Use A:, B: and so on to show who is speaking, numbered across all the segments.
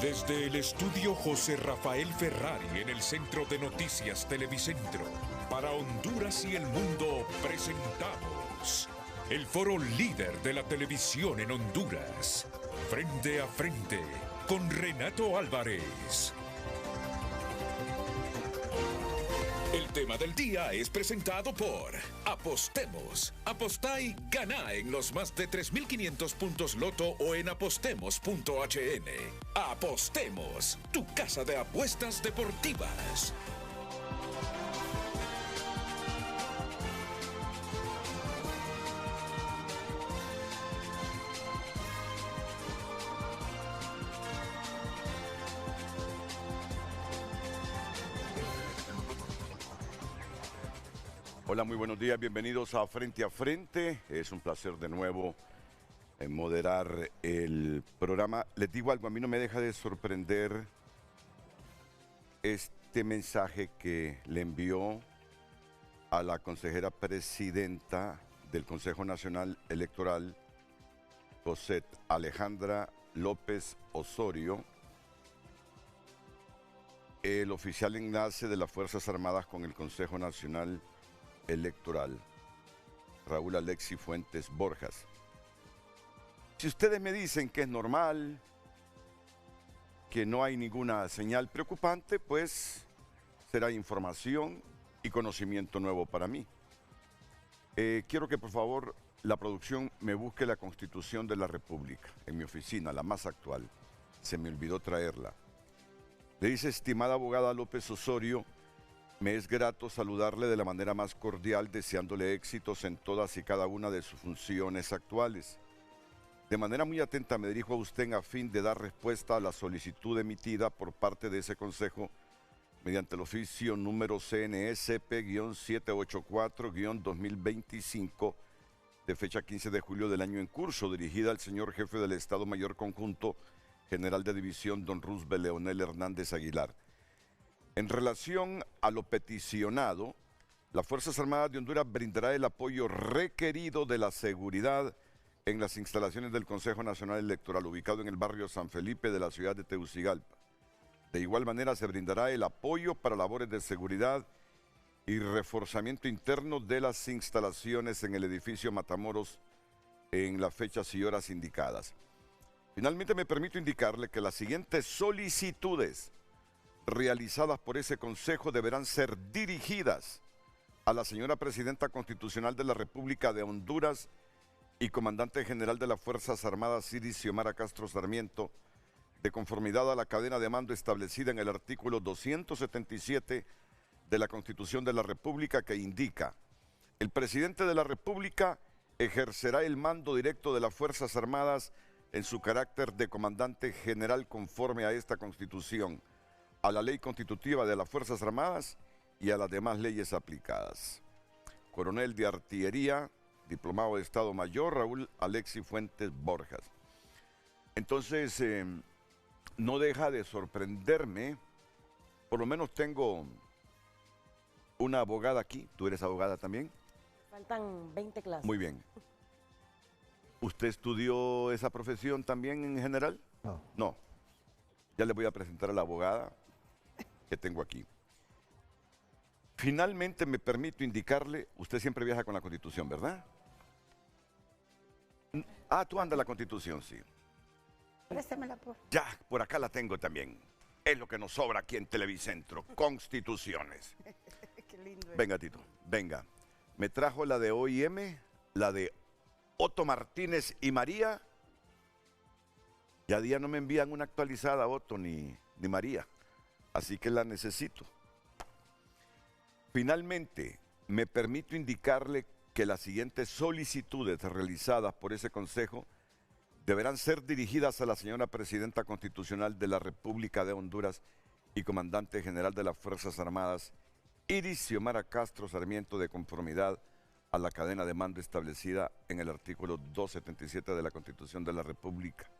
A: Desde el estudio José Rafael Ferrari en el Centro de Noticias Televicentro, para Honduras y el mundo presentamos el foro líder de la televisión en Honduras. Frente a frente con Renato Álvarez. El tema del día es presentado por Apostemos. Apostá y ganá en los más de 3.500 puntos Loto o en apostemos.hn. Apostemos, tu casa de apuestas deportivas.
B: Hola, muy buenos días, bienvenidos a Frente a Frente. Es un placer de nuevo moderar el programa. Les digo algo, a mí no me deja de sorprender este mensaje que le envió a la consejera presidenta del Consejo Nacional Electoral, José Alejandra López Osorio, el oficial enlace de las Fuerzas Armadas con el Consejo Nacional Electoral, Raúl Alexis Fuentes Borjas. Si ustedes me dicen que es normal, que no hay ninguna señal preocupante, pues será información y conocimiento nuevo para mí. Quiero que por favor la producción me busque la Constitución de la República en mi oficina, la más actual. Se me olvidó traerla. Le dice: estimada abogada López Osorio, me es grato saludarle de la manera más cordial, deseándole éxitos en todas y cada una de sus funciones actuales. De manera muy atenta me dirijo a usted a fin de dar respuesta a la solicitud emitida por parte de ese consejo mediante el oficio número CNSP-784-2025 de fecha 15 de julio del año en curso, dirigida al señor jefe del Estado Mayor Conjunto, general de división don Roosevelt Leonel Hernández Aguilar. En relación a lo peticionado, las Fuerzas Armadas de Honduras brindará el apoyo requerido de la seguridad en las instalaciones del Consejo Nacional Electoral, ubicado en el barrio San Felipe de la ciudad de Tegucigalpa. De igual manera, se brindará el apoyo para labores de seguridad y reforzamiento interno de las instalaciones en el edificio Matamoros en las fechas y horas indicadas. Finalmente, me permito indicarle que las siguientes solicitudes realizadas por ese consejo deberán ser dirigidas a la señora Presidenta Constitucional de la República de Honduras y Comandante General de las Fuerzas Armadas Iris Xiomara Castro Sarmiento, de conformidad a la cadena de mando establecida en el artículo 277 de la Constitución de la República, que indica: el Presidente de la República ejercerá el mando directo de las Fuerzas Armadas en su carácter de Comandante General conforme a esta Constitución, a la ley constitutiva de las Fuerzas Armadas y a las demás leyes aplicadas. Coronel de Artillería, diplomado de Estado Mayor, Raúl Alexis Fuentes Borjas. Entonces, no deja de sorprenderme, por lo menos tengo una abogada aquí. ¿Tú eres abogada también?
C: Faltan 20 clases.
B: Muy bien. ¿Usted estudió esa profesión también en general?
D: No.
B: No. Ya le voy a presentar a la abogada que tengo aquí. Finalmente me permito indicarle, usted siempre viaja con la Constitución, ¿verdad? Ah, tú andas la Constitución, sí.
C: Préstemela, por.
B: Ya, por acá la tengo también. Es lo que nos sobra aquí en Televicentro, Constituciones.
C: Qué lindo es.
B: Venga, Tito, venga. Me trajo la de OIM, la de Otto Martínez y María. Ya día no me envían una actualizada, Otto ni María. Así que la necesito. Finalmente, me permito indicarle que las siguientes solicitudes realizadas por ese consejo deberán ser dirigidas a la señora Presidenta Constitucional de la República de Honduras y Comandante General de las Fuerzas Armadas, Iris Xiomara Castro Sarmiento, de conformidad a la cadena de mando establecida en el artículo 277 de la Constitución de la República.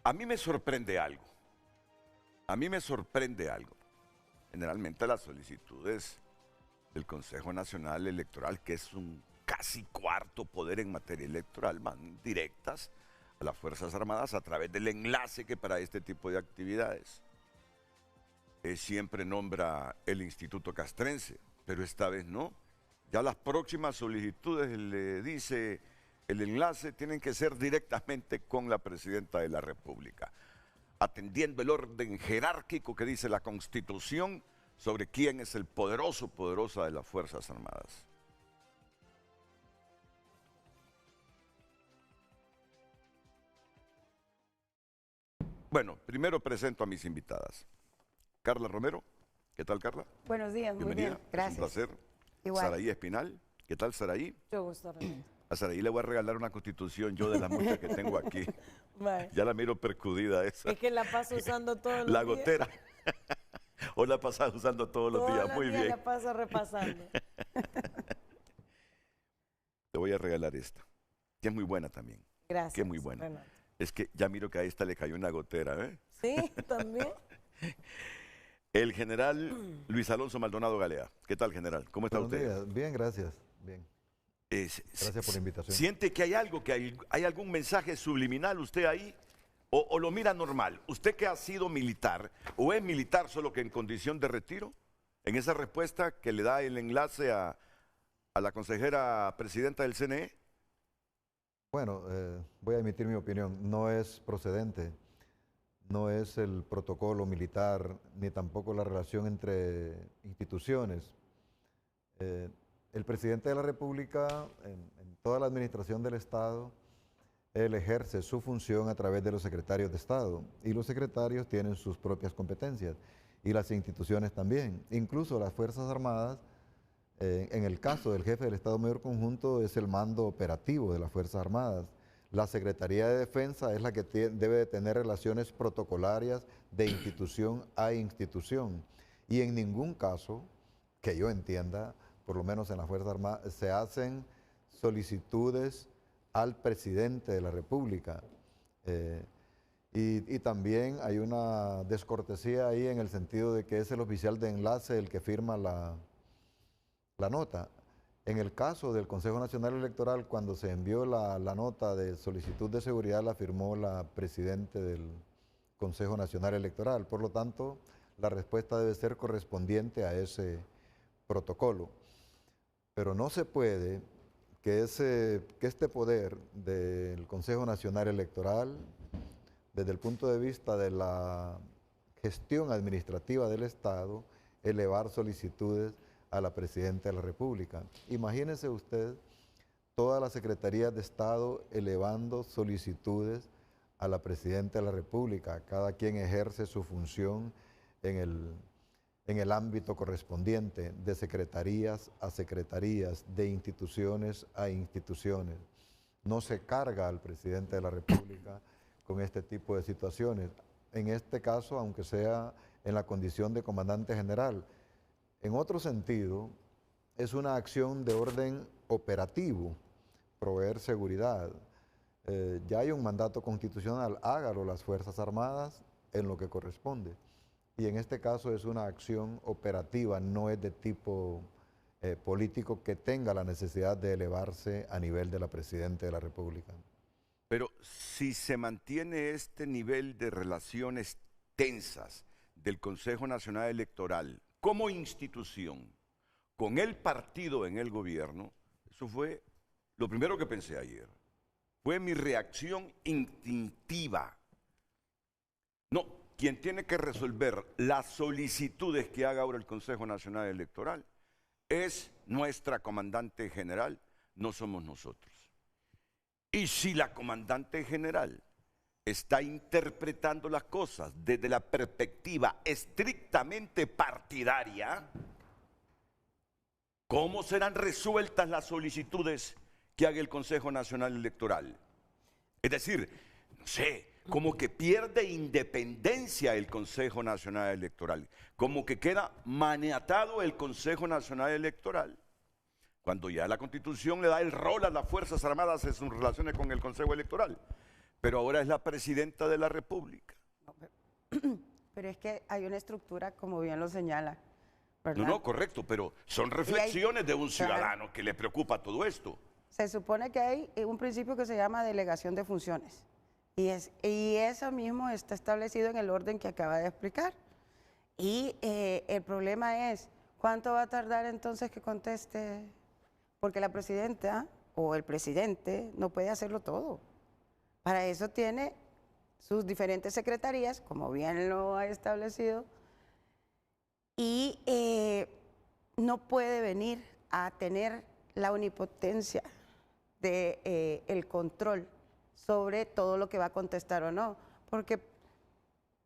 B: A mí me sorprende algo. Generalmente las solicitudes del Consejo Nacional Electoral, que es un casi cuarto poder en materia electoral, van directas a las Fuerzas Armadas a través del enlace que para este tipo de actividades siempre nombra el Instituto Castrense, pero esta vez no. Ya las próximas solicitudes, le dice el enlace, tienen que ser directamente con la Presidenta de la República, atendiendo el orden jerárquico que dice la Constitución sobre quién es el poderosa de las Fuerzas Armadas. Bueno, primero presento a mis invitadas. Carla Romero, ¿qué tal, Carla?
C: Buenos días, muy
B: Bienvenida.
C: bien, gracias.
B: Es un placer.
C: Igual.
B: Saraí Espinal, ¿qué tal, Saraí?
C: Mucho gusto, René.
B: A Saraí le voy a regalar una constitución yo de las muchas que tengo aquí.
C: Vale.
B: Ya la miro percudida esa.
C: Es que la paso usando todos los
B: La
C: días.
B: gotera. O la pasas usando todos los días. Muy bien.
C: La paso repasando.
B: Te voy a regalar esta, que es muy buena también.
C: Gracias.
B: Que es muy buena.
C: Renato.
B: Es que ya miro que a esta le cayó una gotera, ¿eh?
C: Sí, también.
B: El general Luis Alonso Maldonado Galea. ¿Qué tal, general? ¿Cómo está
D: Buenos
B: usted?
D: días. Bien, gracias. Bien. Gracias por la invitación.
B: ¿Siente que hay algo, que hay algún mensaje subliminal usted ahí? ¿O lo mira normal? ¿Usted que ha sido militar o es militar solo que en condición de retiro? En esa respuesta que le da el enlace a la consejera presidenta del CNE.
D: Bueno, voy a emitir mi opinión. No es procedente, no es el protocolo militar, ni tampoco la relación entre instituciones. El presidente de la República, en toda la administración del Estado, él ejerce su función a través de los secretarios de Estado, y los secretarios tienen sus propias competencias, y las instituciones también. Incluso las Fuerzas Armadas, en el caso del jefe del Estado Mayor Conjunto, es el mando operativo de las Fuerzas Armadas. La Secretaría de Defensa es la que debe de tener relaciones protocolarias de institución a institución. Y en ningún caso, que yo entienda, por lo menos en las Fuerzas Armadas, se hacen solicitudes al presidente de la República. Y también hay una descortesía ahí en el sentido de que es el oficial de enlace el que firma la nota. En el caso del Consejo Nacional Electoral, cuando se envió la nota de solicitud de seguridad, la firmó la presidenta del Consejo Nacional Electoral. Por lo tanto, la respuesta debe ser correspondiente a ese protocolo. Pero no se puede que este poder del Consejo Nacional Electoral, desde el punto de vista de la gestión administrativa del Estado, elevar solicitudes a la Presidenta de la República. Imagínese usted todas las secretarías de Estado elevando solicitudes a la Presidenta de la República. Cada quien ejerce su función en el ámbito correspondiente, de secretarías a secretarías, de instituciones a instituciones. No se carga al Presidente de la República con este tipo de situaciones. En este caso, aunque sea en la condición de comandante general. En otro sentido, es una acción de orden operativo, proveer seguridad. Ya hay un mandato constitucional, hágalo las Fuerzas Armadas en lo que corresponde. Y en este caso es una acción operativa, no es de tipo político que tenga la necesidad de elevarse a nivel de la Presidenta de la República.
B: Pero si se mantiene este nivel de relaciones tensas del Consejo Nacional Electoral como institución, con el partido en el gobierno, eso fue lo primero que pensé ayer. Fue mi reacción instintiva. No, quien tiene que resolver las solicitudes que haga ahora el Consejo Nacional Electoral es nuestra comandante general, no somos nosotros. Y si la comandante general está interpretando las cosas desde la perspectiva estrictamente partidaria, ¿cómo serán resueltas las solicitudes que haga el Consejo Nacional Electoral? Es decir, no sé, como que pierde independencia el Consejo Nacional Electoral, como que queda maniatado el Consejo Nacional Electoral, cuando ya la Constitución le da el rol a las Fuerzas Armadas en sus relaciones con el Consejo Electoral. Pero ahora es la Presidenta de la República.
C: Pero es que hay una estructura, como bien lo señala, ¿verdad?
B: No, correcto, pero son reflexiones de un ciudadano que le preocupa todo esto.
C: Se supone que hay un principio que se llama delegación de funciones. Y eso mismo está establecido en el orden que acaba de explicar. Y el problema es, ¿cuánto va a tardar entonces que conteste? Porque la presidenta o el presidente no puede hacerlo todo. Para eso tiene sus diferentes secretarías, como bien lo ha establecido, y no puede venir a tener la omnipotencia de el control sobre todo lo que va a contestar o no, porque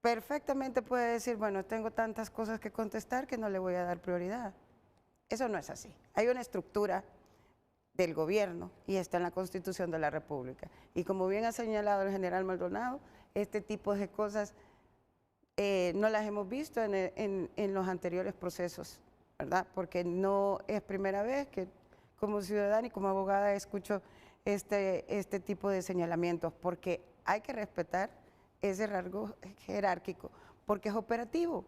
C: perfectamente puede decir, bueno, tengo tantas cosas que contestar que no le voy a dar prioridad. Eso no es así. Hay una estructura del gobierno y está en la Constitución de la República. Y como bien ha señalado el general Maldonado, este tipo de cosas no las hemos visto en los anteriores procesos, ¿verdad? Porque no es primera vez que como ciudadana y como abogada escucho este tipo de señalamientos, porque hay que respetar ese rasgo jerárquico, porque es operativo.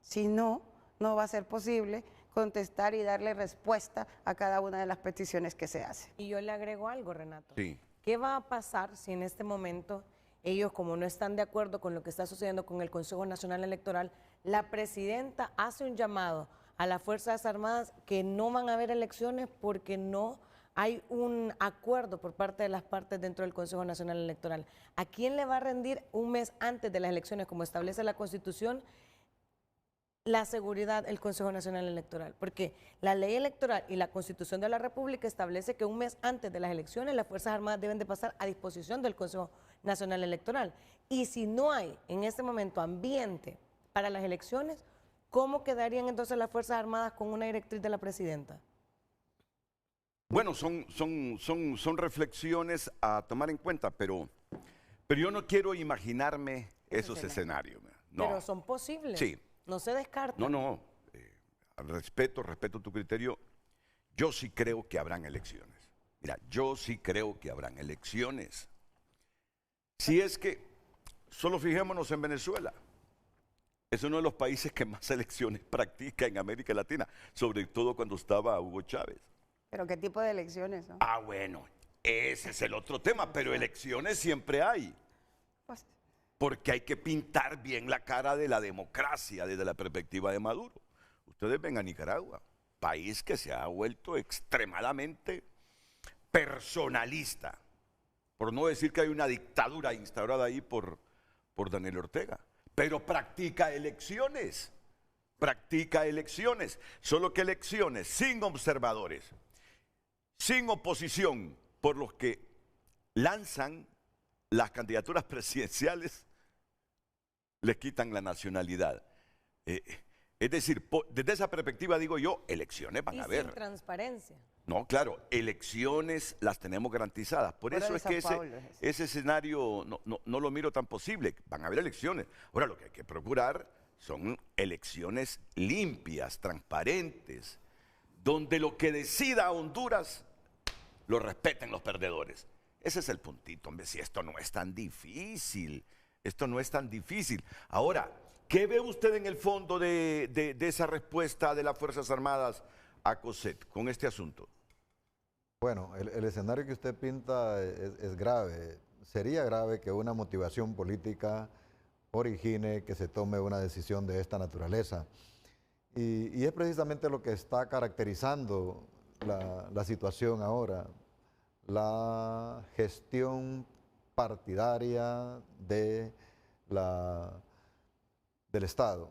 C: Si no, no va a ser posible contestar y darle respuesta a cada una de las peticiones que se hacen.
E: Y yo le agrego algo, Renato.
B: Sí.
E: ¿Qué va a pasar si en este momento ellos, como no están de acuerdo con lo que está sucediendo con el Consejo Nacional Electoral, la presidenta hace un llamado a las Fuerzas Armadas que no van a haber elecciones porque no hay un acuerdo por parte de las partes dentro del Consejo Nacional Electoral? ¿A quién le va a rendir un mes antes de las elecciones, como establece la Constitución, la seguridad del Consejo Nacional Electoral? Porque la ley electoral y la Constitución de la República establece que un mes antes de las elecciones las Fuerzas Armadas deben de pasar a disposición del Consejo Nacional Electoral. Y si no hay en este momento ambiente para las elecciones, ¿cómo quedarían entonces las Fuerzas Armadas con una directriz de la presidenta?
B: Bueno, son reflexiones a tomar en cuenta, pero yo no quiero imaginarme esos escenarios. No.
E: Pero son posibles.
B: Sí.
E: No se descartan.
B: No. Respeto tu criterio. Yo sí creo que habrán elecciones. Mira, yo sí creo que habrán elecciones. Si es que, solo fijémonos en Venezuela. Es uno de los países que más elecciones practica en América Latina, sobre todo cuando estaba Hugo Chávez.
C: ¿Pero qué tipo de elecciones, no?
B: Ah, bueno, ese es el otro tema, pero elecciones siempre hay.
C: Pues,
B: Porque hay que pintar bien la cara de la democracia desde la perspectiva de Maduro. Ustedes ven a Nicaragua, país que se ha vuelto extremadamente personalista, por no decir que hay una dictadura instaurada ahí por Daniel Ortega, pero practica elecciones, solo que elecciones sin observadores, sin oposición, por los que lanzan las candidaturas presidenciales, les quitan la nacionalidad. Es decir, desde esa perspectiva digo yo, elecciones van a haber.
E: Sin transparencia.
B: No, claro, elecciones las tenemos garantizadas. Por eso es que ese escenario no lo miro tan posible. Van a haber elecciones. Ahora, lo que hay que procurar son elecciones limpias, transparentes, donde lo que decida Honduras lo respeten los perdedores. Ese es el puntito, hombre, si esto no es tan difícil. Ahora, ¿qué ve usted en el fondo de esa respuesta de las Fuerzas Armadas a COSET con este asunto?
D: Bueno, el escenario que usted pinta es grave. Sería grave que una motivación política origine que se tome una decisión de esta naturaleza. Y es precisamente lo que está caracterizando la situación ahora, la gestión partidaria del Estado.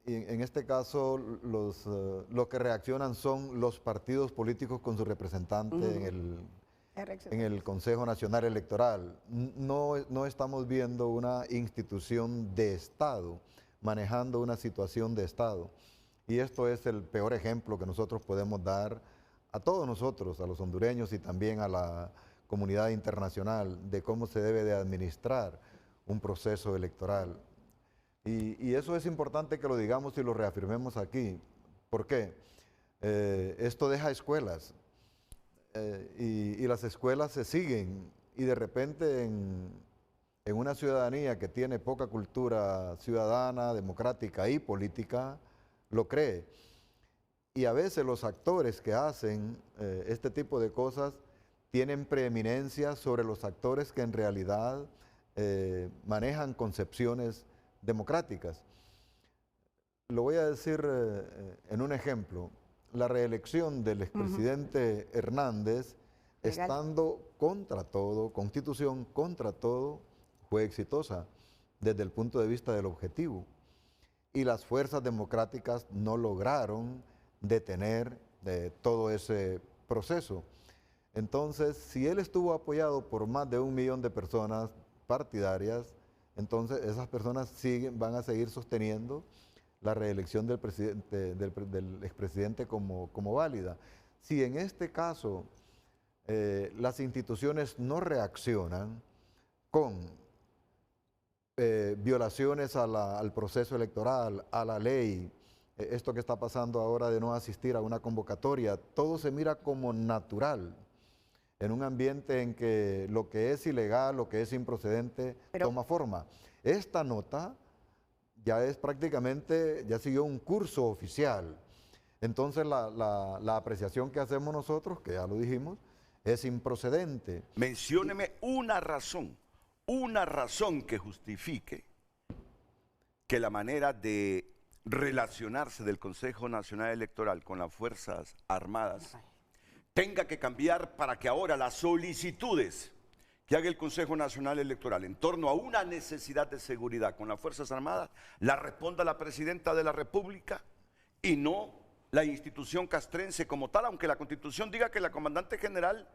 D: Y en este caso, los que reaccionan son los partidos políticos con su representante en el Consejo Nacional Electoral. No estamos viendo una institución de Estado manejando una situación de Estado. Y esto es el peor ejemplo que nosotros podemos dar a todos nosotros, a los hondureños y también a la comunidad internacional, de cómo se debe de administrar un proceso electoral. Y eso es importante que lo digamos y lo reafirmemos aquí. ¿Por qué? Esto deja escuelas y las escuelas se siguen y de repente en una ciudadanía que tiene poca cultura ciudadana, democrática y política, lo cree. Y a veces los actores que hacen este tipo de cosas tienen preeminencia sobre los actores que en realidad manejan concepciones democráticas. Lo voy a decir en un ejemplo. La reelección del expresidente Hernández,
C: Legal.
D: estando contra todo, Constitución contra todo, fue exitosa desde el punto de vista del objetivo. Y las fuerzas democráticas no lograron detener todo ese proceso. Entonces, si él estuvo apoyado por más de 1 millón de personas partidarias, entonces esas personas van a seguir sosteniendo la reelección del expresidente como válida. Si en este caso las instituciones no reaccionan con violaciones al proceso electoral, a la ley, esto que está pasando ahora de no asistir a una convocatoria, todo se mira como natural en un ambiente en que lo que es ilegal, lo que es improcedente, toma forma. Esta nota ya es prácticamente, ya siguió un curso oficial. Entonces la apreciación que hacemos nosotros, que ya lo dijimos, es improcedente.
B: Mencióneme una razón que justifique que la manera de relacionarse del Consejo Nacional Electoral con las Fuerzas Armadas tenga que cambiar para que ahora las solicitudes que haga el Consejo Nacional Electoral en torno a una necesidad de seguridad con las Fuerzas Armadas la responda la Presidenta de la República y no la institución castrense como tal, aunque la Constitución diga que el comandante general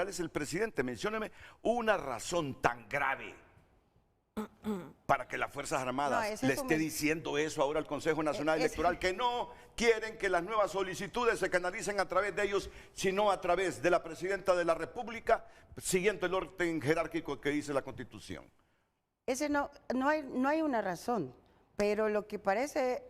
B: es el presidente. Mencióneme una razón tan grave para que las Fuerzas Armadas le esté diciendo eso ahora al Consejo Nacional Electoral, que no quieren que las nuevas solicitudes se canalicen a través de ellos, sino a través de la Presidenta de la República, siguiendo el orden jerárquico que dice la Constitución.
C: No hay una razón, pero lo que parece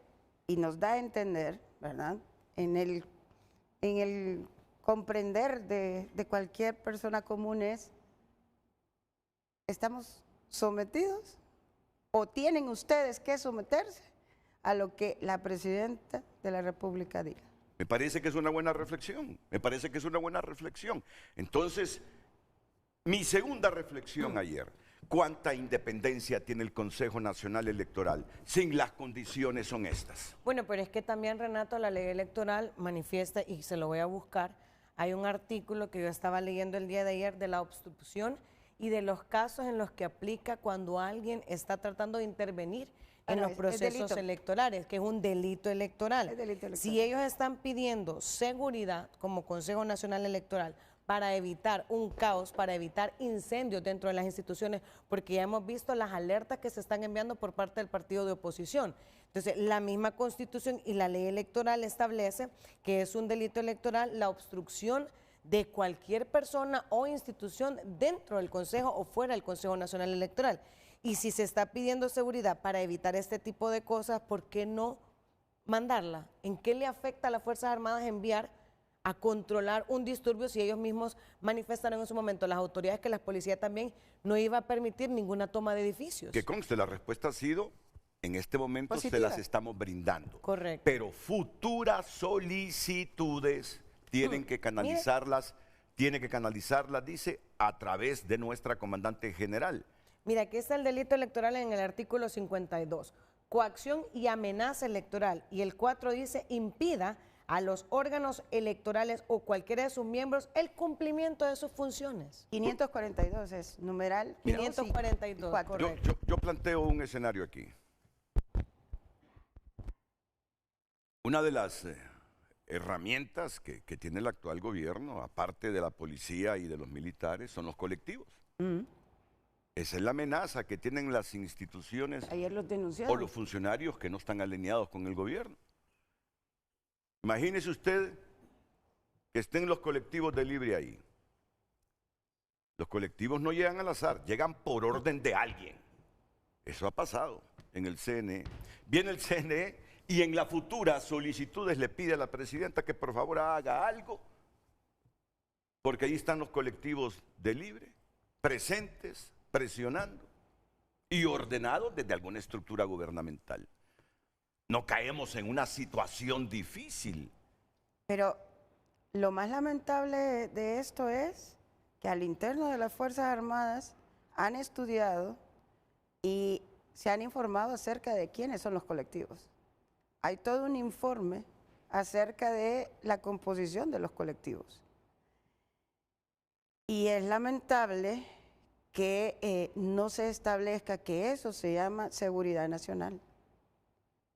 C: y nos da a entender, ¿verdad? En el comprender de cualquier persona común es, ¿estamos sometidos o tienen ustedes que someterse a lo que la Presidenta de la República diga?
B: Me parece que es una buena reflexión, Entonces, mi segunda reflexión ayer, ¿cuánta independencia tiene el Consejo Nacional Electoral sin las condiciones son estas?
E: Bueno, pero es que también, Renato, la ley electoral manifiesta, y se lo voy a buscar, hay un artículo que yo estaba leyendo el día de ayer de la obstrucción y de los casos en los que aplica cuando alguien está tratando de intervenir en los procesos electorales, que es un delito electoral. Si ellos están pidiendo seguridad como Consejo Nacional Electoral para evitar un caos, para evitar incendios dentro de las instituciones, porque ya hemos visto las alertas que se están enviando por parte del partido de oposición. Entonces, la misma Constitución y la ley electoral establece que es un delito electoral la obstrucción de cualquier persona o institución dentro del Consejo o fuera del Consejo Nacional Electoral. Y si se está pidiendo seguridad para evitar este tipo de cosas, ¿por qué no mandarla? ¿En qué le afecta a las Fuerzas Armadas enviar a controlar un disturbio si ellos mismos manifestaron en su momento, las autoridades, que la policía también no iba a permitir ninguna toma de edificios?
B: Que conste, la respuesta ha sido, en este momento se las estamos brindando.
E: Correcto.
B: Pero futuras solicitudes tienen que canalizarlas, dice, a través de nuestra comandante general.
E: Mira, aquí está el delito electoral en el artículo 52, coacción y amenaza electoral, y el 4 dice, impida a los órganos electorales o cualquiera de sus miembros el cumplimiento de sus funciones.
C: 542 es numeral.
E: 542, correcto.
B: Yo planteo un escenario aquí. Una de las herramientas que tiene el actual gobierno, aparte de la policía y de los militares, son los colectivos. Esa es la amenaza que tienen las instituciones o los funcionarios que no están alineados con el gobierno. Imagínese usted que estén los colectivos de libre ahí. Los colectivos no llegan al azar, llegan por orden de alguien. Eso ha pasado en el CNE. Viene el CNE y en las futuras solicitudes le pide a la presidenta que por favor haga algo, porque ahí están los colectivos de libre, presentes, presionando y ordenados desde alguna estructura gubernamental. No caemos en una situación difícil.
C: Pero lo más lamentable de esto es que al interno de las Fuerzas Armadas han estudiado y se han informado acerca de quiénes son los colectivos. Hay todo un informe acerca de la composición de los colectivos. Y es lamentable que no se establezca que eso se llama seguridad nacional.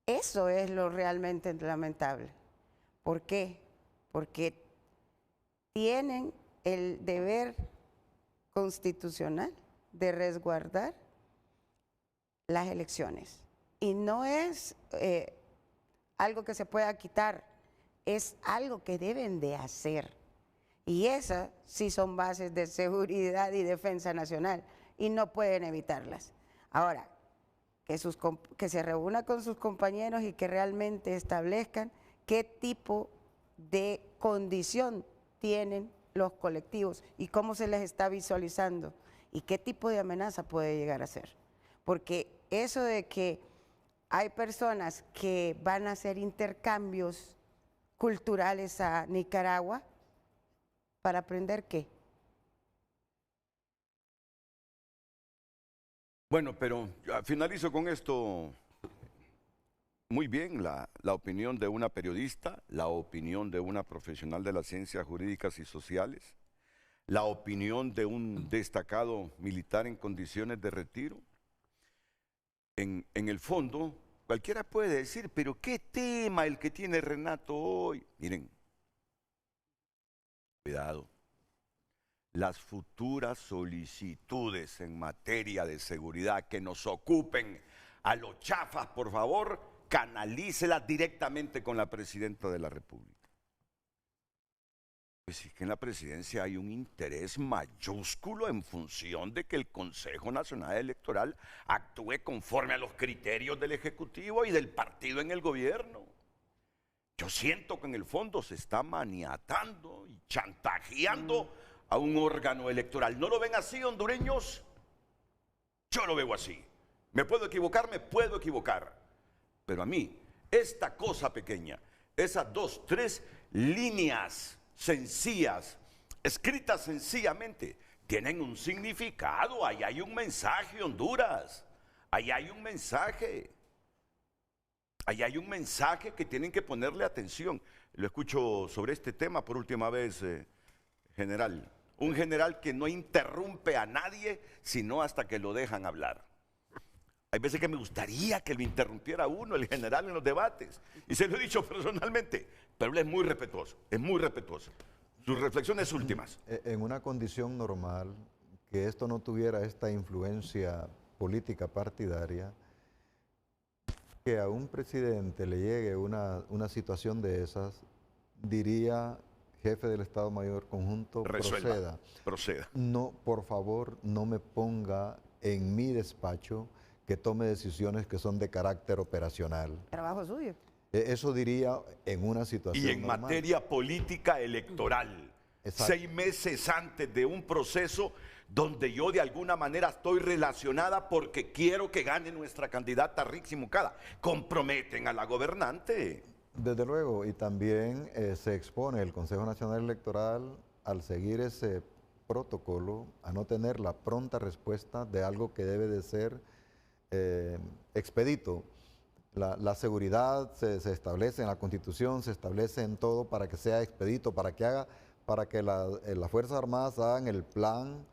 C: Eso es lo realmente lamentable. ¿Por qué? Porque tienen el deber constitucional de resguardar las elecciones. Y no es algo que se pueda quitar, es algo que deben de hacer. Y esas sí son bases de seguridad y defensa nacional y no pueden evitarlas. Ahora, que se reúna con sus compañeros y que realmente establezcan qué tipo de condición tienen los colectivos y cómo se les está visualizando y qué tipo de amenaza puede llegar a ser. Porque eso de que hay personas que van a hacer intercambios culturales a Nicaragua, ¿para aprender qué?
B: Bueno, pero finalizo con esto. Muy bien, la opinión de una periodista, la opinión de una profesional de las ciencias jurídicas y sociales, la opinión de un destacado militar en condiciones de retiro. En el fondo, cualquiera puede decir, pero ¿qué tema el que tiene Renato hoy? Miren, cuidado. Las futuras solicitudes en materia de seguridad que nos ocupen a los chafas, por favor, canalícelas directamente con la presidenta de la República. Pues es que en la presidencia hay un interés mayúsculo en función de que el Consejo Nacional Electoral actúe conforme a los criterios del Ejecutivo y del partido en el gobierno. Yo siento que en el fondo se está maniatando y chantajeando a un órgano electoral. ¿No lo ven así, hondureños? Yo lo veo así. ¿Me puedo equivocar? Me puedo equivocar. Pero a mí, esta cosa pequeña, esas 2, 3 líneas sencillas, escritas sencillamente, tienen un significado. Ahí hay un mensaje, Honduras. Ahí hay un mensaje. Ahí hay un mensaje que tienen que ponerle atención. Lo escucho sobre este tema por última vez, general. Un general que no interrumpe a nadie, sino hasta que lo dejan hablar. Hay veces que me gustaría que lo interrumpiera uno, el general, en los debates. Y se lo he dicho personalmente, pero él es muy respetuoso, es muy respetuoso. Sus reflexiones últimas.
D: En una condición normal, que esto no tuviera esta influencia política partidaria, que a un presidente le llegue una situación de esas, diría: jefe del Estado Mayor Conjunto,
B: Resuelva, proceda.
D: No, por favor, no me ponga en mi despacho que tome decisiones que son de carácter operacional.
C: Trabajo suyo.
D: Eso diría en una situación
B: Y en
D: normal.
B: materia política electoral,
D: Exacto.
B: 6 meses antes de un proceso donde yo de alguna manera estoy relacionada porque quiero que gane nuestra candidata Rixi Mucada. Comprometen a la gobernante.
D: Desde luego, y también se expone el Consejo Nacional Electoral, al seguir ese protocolo, a no tener la pronta respuesta de algo que debe de ser expedito. La seguridad se establece en la Constitución, se establece en todo para que sea expedito, para que las Fuerzas Armadas hagan el plan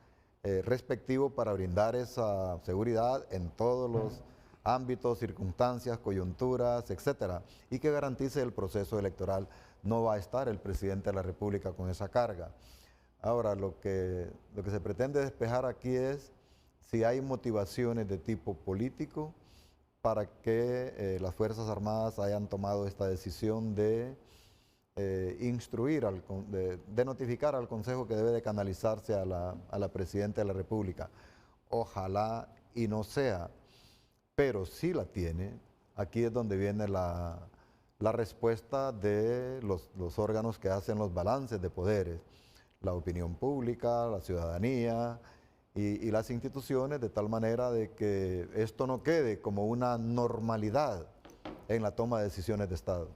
D: respectivo para brindar esa seguridad en todos los ámbitos, circunstancias, coyunturas, etcétera, y que garantice el proceso electoral. No va a estar el presidente de la República con esa carga. Ahora, lo que se pretende despejar aquí es si hay motivaciones de tipo político para que las Fuerzas Armadas hayan tomado esta decisión de instruir, de notificar al Consejo que debe de canalizarse a la Presidenta de la República. Ojalá y no sea, pero si la tiene. Aquí es donde viene la respuesta de los órganos que hacen los balances de poderes, la opinión pública, la ciudadanía y las instituciones, de tal manera de que esto no quede como una normalidad en la toma de decisiones de Estado.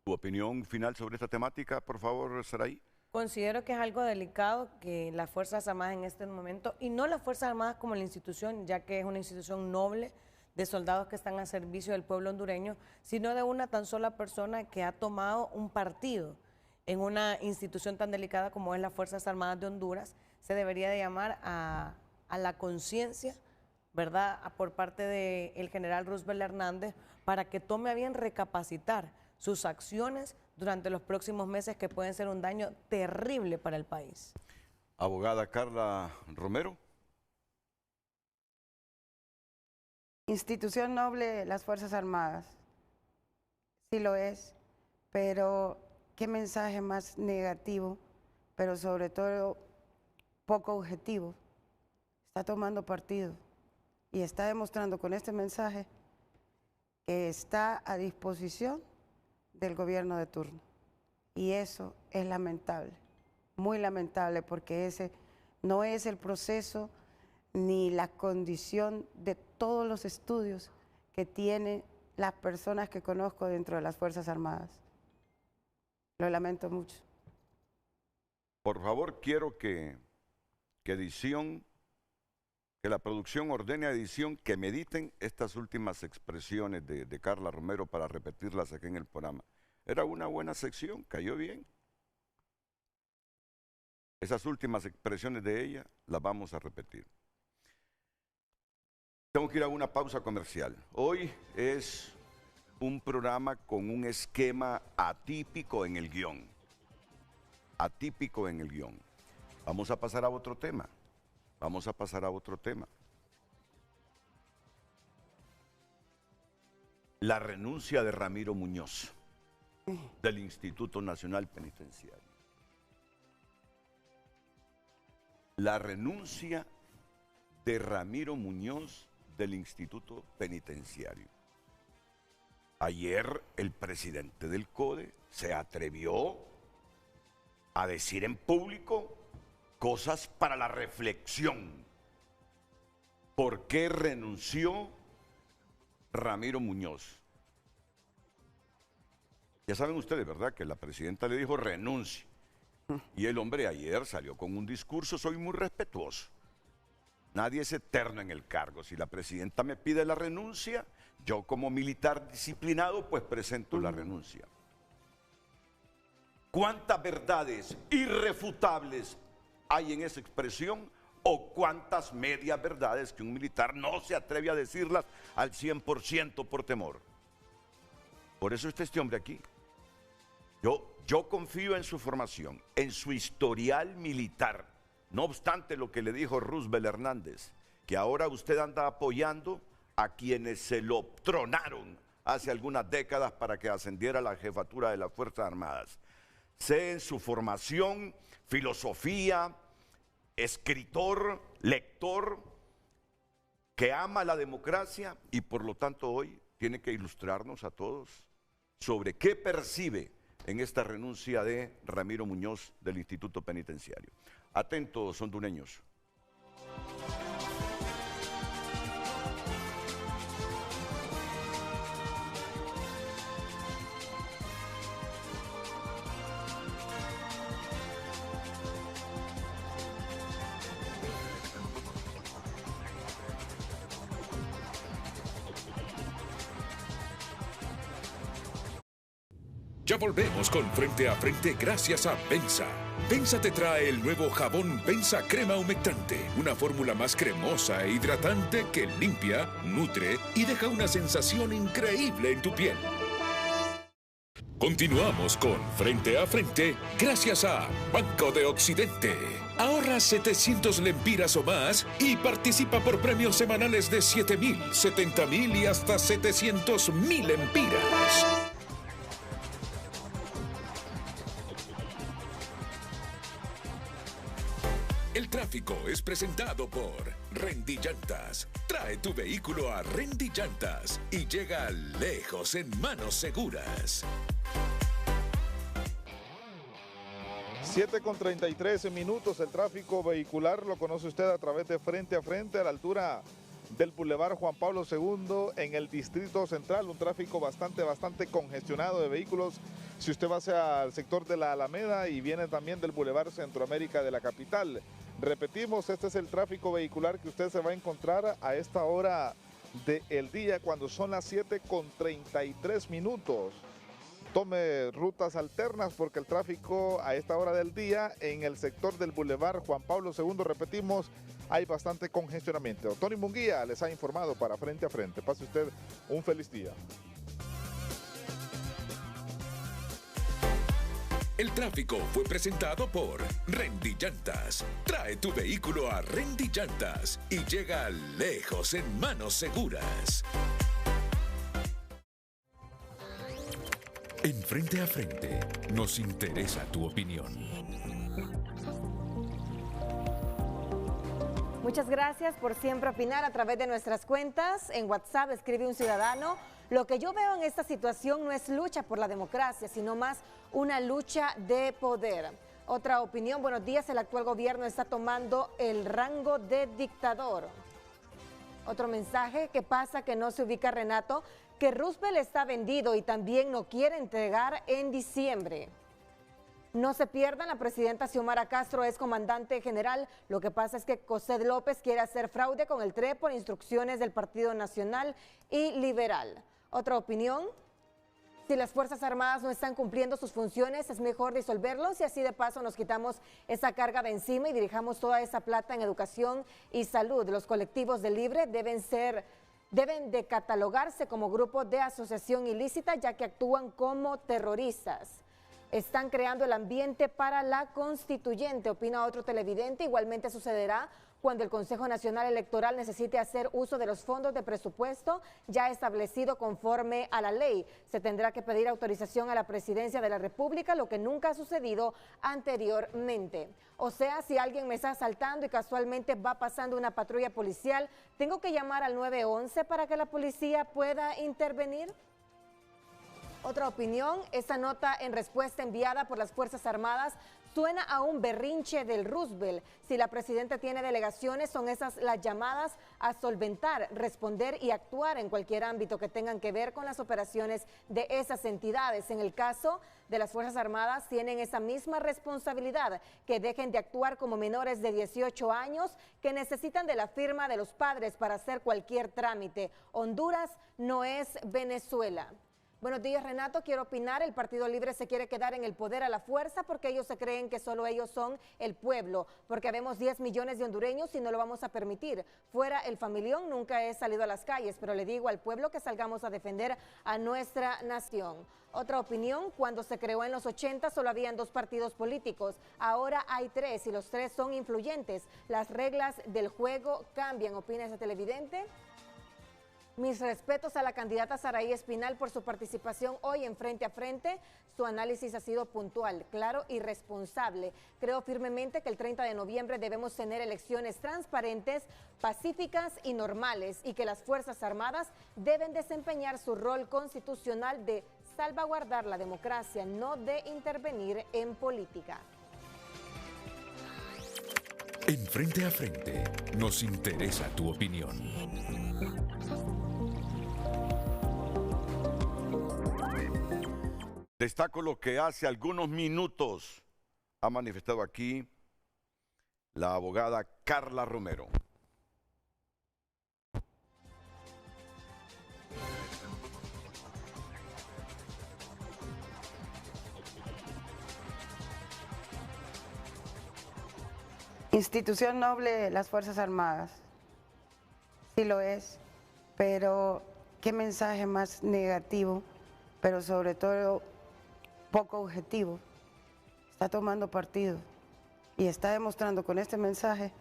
B: ¿Tu opinión final sobre esta temática, por favor, Saray?
E: Considero que es algo delicado que las Fuerzas Armadas en este momento, y no las Fuerzas Armadas como la institución, ya que es una institución noble de soldados que están a servicio del pueblo hondureño, sino de una tan sola persona que ha tomado un partido en una institución tan delicada como es las Fuerzas Armadas de Honduras. Se debería de llamar a la conciencia, ¿verdad?, por parte del general Roosevelt Hernández, para que tome a bien recapacitar sus acciones durante los próximos meses, que pueden ser un daño terrible para el país.
B: Abogada Carla Romero.
C: Institución noble de las Fuerzas Armadas, sí lo es, pero qué mensaje más negativo, pero sobre todo poco objetivo. Está tomando partido y está demostrando con este mensaje que está a disposición del gobierno de turno. Y eso es lamentable, muy lamentable, porque ese no es el proceso ni la condición de todos los estudios que tienen las personas que conozco dentro de las Fuerzas Armadas. Lo lamento mucho.
B: Por favor, quiero que la producción ordene a edición que mediten estas últimas expresiones de Carla Romero para repetirlas aquí en el programa. Era una buena sección, cayó bien. Esas últimas expresiones de ella las vamos a repetir. Tengo que ir a una pausa comercial. Hoy es un programa con un esquema atípico en el guión. Atípico en el guión. Vamos a pasar a otro tema. Vamos a pasar a otro tema. La renuncia de Ramiro Muñoz, del Instituto Nacional Penitenciario. La renuncia de Ramiro Muñoz del Instituto Penitenciario. Ayer el presidente del CODE se atrevió a decir en público cosas para la reflexión. ¿Por qué renunció Ramiro Muñoz? Ya saben ustedes, ¿verdad?, que la presidenta le dijo renuncie. Y el hombre ayer salió con un discurso: soy muy respetuoso. Nadie es eterno en el cargo. Si la presidenta me pide la renuncia, yo como militar disciplinado, pues presento la renuncia. ¿Cuántas verdades irrefutables hay en esa expresión? ¿O cuántas medias verdades que un militar no se atreve a decirlas al 100% por temor? Por eso está este hombre aquí. Yo confío en su formación, en su historial militar. No obstante lo que le dijo Roosevelt Hernández, que ahora usted anda apoyando a quienes se lo tronaron hace algunas décadas para que ascendiera a la jefatura de las Fuerzas Armadas. Sé en su formación, filosofía, escritor, lector, que ama la democracia y por lo tanto hoy tiene que ilustrarnos a todos sobre qué percibe en esta renuncia de Ramiro Muñoz del Instituto Penitenciario. Atentos, hondureños.
A: Ya volvemos con Frente a Frente gracias a Benza. Benza te trae el nuevo jabón Benza Crema Humectante, una fórmula más cremosa e hidratante que limpia, nutre y deja una sensación increíble en tu piel. Continuamos con Frente a Frente gracias a Banco de Occidente. Ahorra 700 lempiras o más y participa por premios semanales de 7.000, 70.000 y hasta 700.000 lempiras. El tráfico es presentado por Rendy Llantas. Trae tu vehículo a Rendy Llantas y llega lejos en manos seguras.
F: 7:33 minutos, el tráfico vehicular lo conoce usted a través de Frente a Frente a la altura del Boulevard Juan Pablo II en el Distrito Central. Un tráfico bastante congestionado de vehículos si usted va hacia el sector de la Alameda y viene también del Boulevard Centroamérica de la capital. Repetimos, este es el tráfico vehicular que usted se va a encontrar a esta hora del día, cuando son las 7:33. Tome rutas alternas porque el tráfico a esta hora del día en el sector del Boulevard Juan Pablo II, repetimos, hay bastante congestionamiento. Tony Munguía les ha informado para Frente a Frente. Pase usted un feliz día.
A: El tráfico fue presentado por Rendy Llantas. Trae tu vehículo a Rendy Llantas y llega lejos en manos seguras. En Frente a Frente nos interesa tu opinión.
G: Muchas gracias por siempre opinar a través de nuestras cuentas. En WhatsApp escribe un ciudadano: lo que yo veo en esta situación no es lucha por la democracia, sino más una lucha de poder. Otra opinión: buenos días, el actual gobierno está tomando el rango de dictador. Otro mensaje: ¿qué pasa que no se ubica Renato? Que Roosevelt está vendido y también no quiere entregar en diciembre. No se pierdan, la presidenta Xiomara Castro es comandante general. Lo que pasa es que José López quiere hacer fraude con el TRE por instrucciones del Partido Nacional y Liberal. Otra opinión: si las Fuerzas Armadas no están cumpliendo sus funciones, es mejor disolverlos y así de paso nos quitamos esa carga de encima y dirijamos toda esa plata en educación y salud. Los colectivos de Libre deben de catalogarse como grupo de asociación ilícita, ya que actúan como terroristas. Están creando el ambiente para la constituyente, opina otro televidente. Igualmente sucederá cuando el Consejo Nacional Electoral necesite hacer uso de los fondos de presupuesto ya establecido conforme a la ley. Se tendrá que pedir autorización a la Presidencia de la República, lo que nunca ha sucedido anteriormente. O sea, si alguien me está asaltando y casualmente va pasando una patrulla policial, ¿tengo que llamar al 911 para que la policía pueda intervenir? Otra opinión: esta nota en respuesta enviada por las Fuerzas Armadas suena a un berrinche del Roosevelt. Si la presidenta tiene delegaciones, son esas las llamadas a solventar, responder y actuar en cualquier ámbito que tengan que ver con las operaciones de esas entidades. En el caso de las Fuerzas Armadas, tienen esa misma responsabilidad, que dejen de actuar como menores de 18 años que necesitan de la firma de los padres para hacer cualquier trámite. Honduras no es Venezuela. Buenos días, Renato. Quiero opinar. El Partido Libre se quiere quedar en el poder a la fuerza porque ellos se creen que solo ellos son el pueblo, porque habemos 10 millones de hondureños y no lo vamos a permitir. Fuera el familión, nunca he salido a las calles, pero le digo al pueblo que salgamos a defender a nuestra nación. Otra opinión: cuando se creó en los 80 solo habían 2 partidos políticos, ahora hay 3 y los 3 son influyentes. Las reglas del juego cambian, opina ese televidente. Mis respetos a la candidata Saraí Espinal por su participación hoy en Frente a Frente. Su análisis ha sido puntual, claro y responsable. Creo firmemente que el 30 de noviembre debemos tener elecciones transparentes, pacíficas y normales, y que las Fuerzas Armadas deben desempeñar su rol constitucional de salvaguardar la democracia, no de intervenir en política.
A: En Frente a Frente nos interesa tu opinión.
B: Destaco lo que hace algunos minutos ha manifestado aquí la abogada Carla Romero.
C: Institución noble las Fuerzas Armadas, sí lo es, pero qué mensaje más negativo, pero sobre todo poco objetivo. Está tomando partido y está demostrando con este mensaje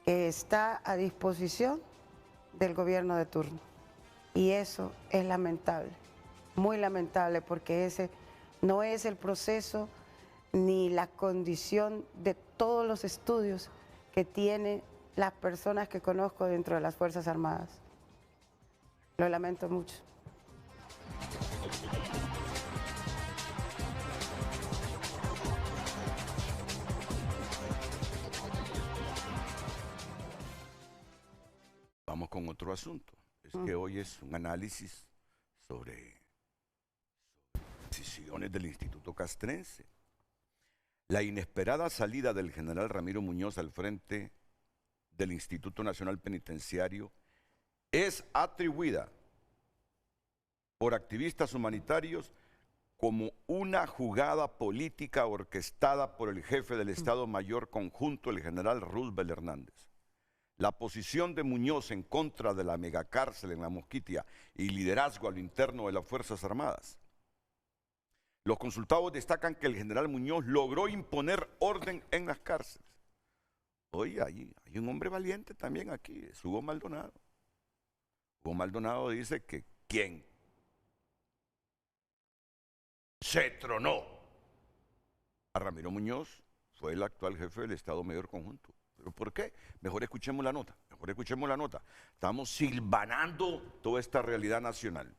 C: que está a disposición del gobierno de turno. Y eso es lamentable, muy lamentable, porque ese no es el proceso ni la condición de todos los estudios que tienen las personas que conozco dentro de las Fuerzas Armadas. Lo lamento mucho.
B: Vamos con otro asunto. Es que hoy es un análisis sobre decisiones del Instituto Castrense. La inesperada salida del general Ramiro Muñoz al frente del Instituto Nacional Penitenciario es atribuida por activistas humanitarios como una jugada política orquestada por el jefe del Estado Mayor Conjunto, el general Roosevelt Hernández. La posición de Muñoz en contra de la megacárcel en La Mosquitia y liderazgo a lo interno de las Fuerzas Armadas. Los consultados destacan que el general Muñoz logró imponer orden en las cárceles. Oye, hay un hombre valiente también aquí, es Hugo Maldonado. Hugo Maldonado dice que quien se tronó a Ramiro Muñoz fue el actual jefe del Estado Mayor Conjunto. ¿Pero por qué? Mejor escuchemos la nota, Estamos silvanando toda esta realidad nacional.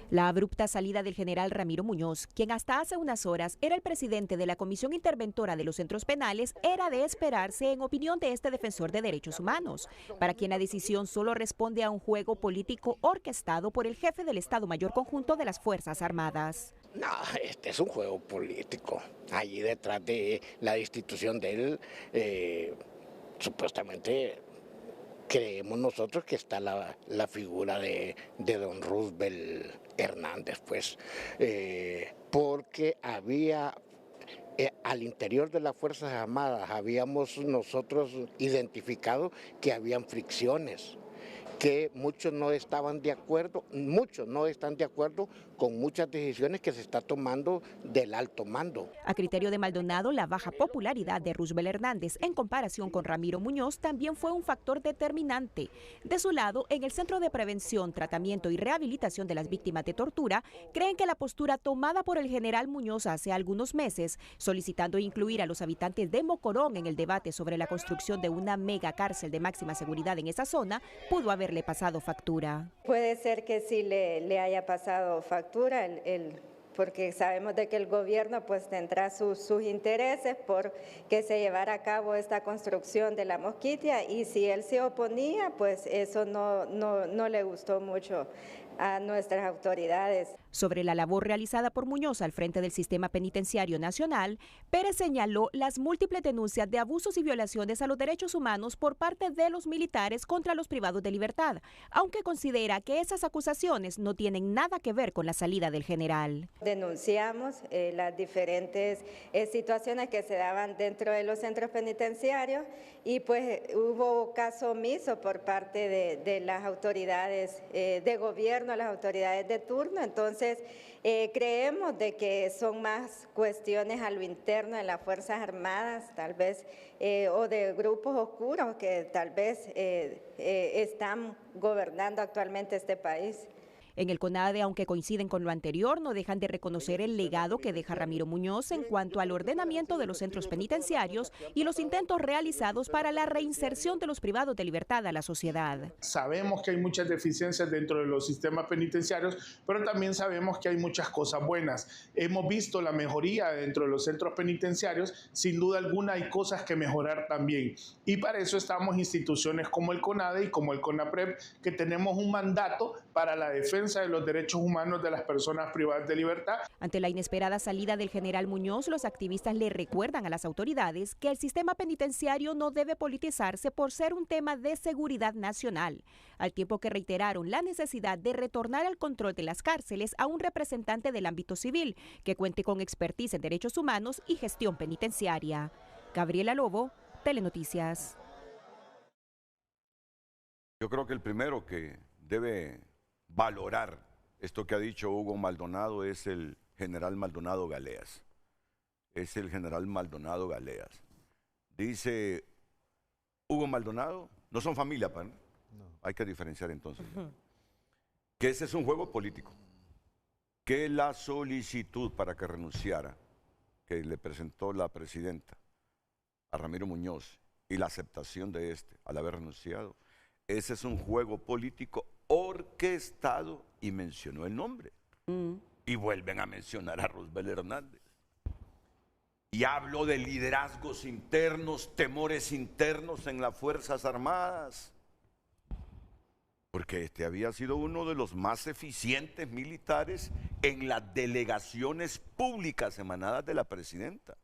H: La abrupta salida del general Ramiro Muñoz, quien hasta hace unas horas era el presidente de la Comisión Interventora de los Centros Penales, era de esperarse en opinión de este defensor de derechos humanos, para quien la decisión solo responde a un juego político orquestado por el jefe del Estado Mayor Conjunto de las Fuerzas Armadas.
I: No, este es un juego político. Allí detrás de la destitución de él, supuestamente creemos nosotros que está la figura de don Roosevelt Hernández, pues, porque había al interior de las Fuerzas Armadas, habíamos nosotros identificado que habían fricciones, que muchos no estaban de acuerdo, muchos no están de acuerdo con muchas decisiones que se está tomando del alto mando.
H: A criterio de Maldonado, la baja popularidad de Roosevelt Hernández en comparación con Ramiro Muñoz también fue un factor determinante. De su lado, en el Centro de Prevención, Tratamiento y Rehabilitación de las Víctimas de Tortura, creen que la postura tomada por el general Muñoz hace algunos meses, solicitando incluir a los habitantes de Mocorón en el debate sobre la construcción de una mega cárcel de máxima seguridad en esa zona, pudo haberle pasado factura.
J: Puede ser que sí le haya pasado factura, porque sabemos de que el gobierno pues tendrá sus intereses por que se llevara a cabo esta construcción de La Mosquitia, y si él se oponía, pues eso no le gustó mucho a nuestras autoridades.
H: Sobre la labor realizada por Muñoz al frente del Sistema Penitenciario Nacional, Pérez señaló las múltiples denuncias de abusos y violaciones a los derechos humanos por parte de los militares contra los privados de libertad, aunque considera que esas acusaciones no tienen nada que ver con la salida del general.
J: Denunciamos las diferentes situaciones que se daban dentro de los centros penitenciarios, y pues hubo caso omiso por parte de las autoridades de gobierno, las autoridades de turno. Entonces creemos de que son más cuestiones a lo interno de las Fuerzas Armadas, tal vez, o de grupos oscuros que tal vez están gobernando actualmente este país.
H: En el CONADE, aunque coinciden con lo anterior, no dejan de reconocer el legado que deja Ramiro Muñoz en cuanto al ordenamiento de los centros penitenciarios y los intentos realizados para la reinserción de los privados de libertad a la sociedad.
K: Sabemos que hay muchas deficiencias dentro de los sistemas penitenciarios, pero también sabemos que hay muchas cosas buenas. Hemos visto la mejoría dentro de los centros penitenciarios, sin duda alguna hay cosas que mejorar también. Y para eso estamos instituciones como el CONADE y como el CONAPREP, que tenemos un mandato para la defensa de los derechos humanos de las personas privadas de libertad.
H: Ante la inesperada salida del general Muñoz, los activistas le recuerdan a las autoridades que el sistema penitenciario no debe politizarse por ser un tema de seguridad nacional, al tiempo que reiteraron la necesidad de retornar el control de las cárceles a un representante del ámbito civil que cuente con expertise en derechos humanos y gestión penitenciaria. Gabriela Lobo, Telenoticias.
B: Yo creo que el primero que debe valorar esto que ha dicho Hugo Maldonado es el general Maldonado Galeas. Es el general Maldonado Galeas. Dice Hugo Maldonado, no son familia, ¿no? Hay que diferenciar entonces. Que ese es un juego político. Que la solicitud para que renunciara, que le presentó la presidenta a Ramiro Muñoz, y la aceptación de este al haber renunciado, ese es un juego político orquestado, y mencionó el nombre. Y vuelven a mencionar a Roosevelt Hernández. Y hablo de liderazgos internos, temores internos en las Fuerzas Armadas. porque este había sido uno de los más eficientes militares en las delegaciones públicas emanadas de la presidenta.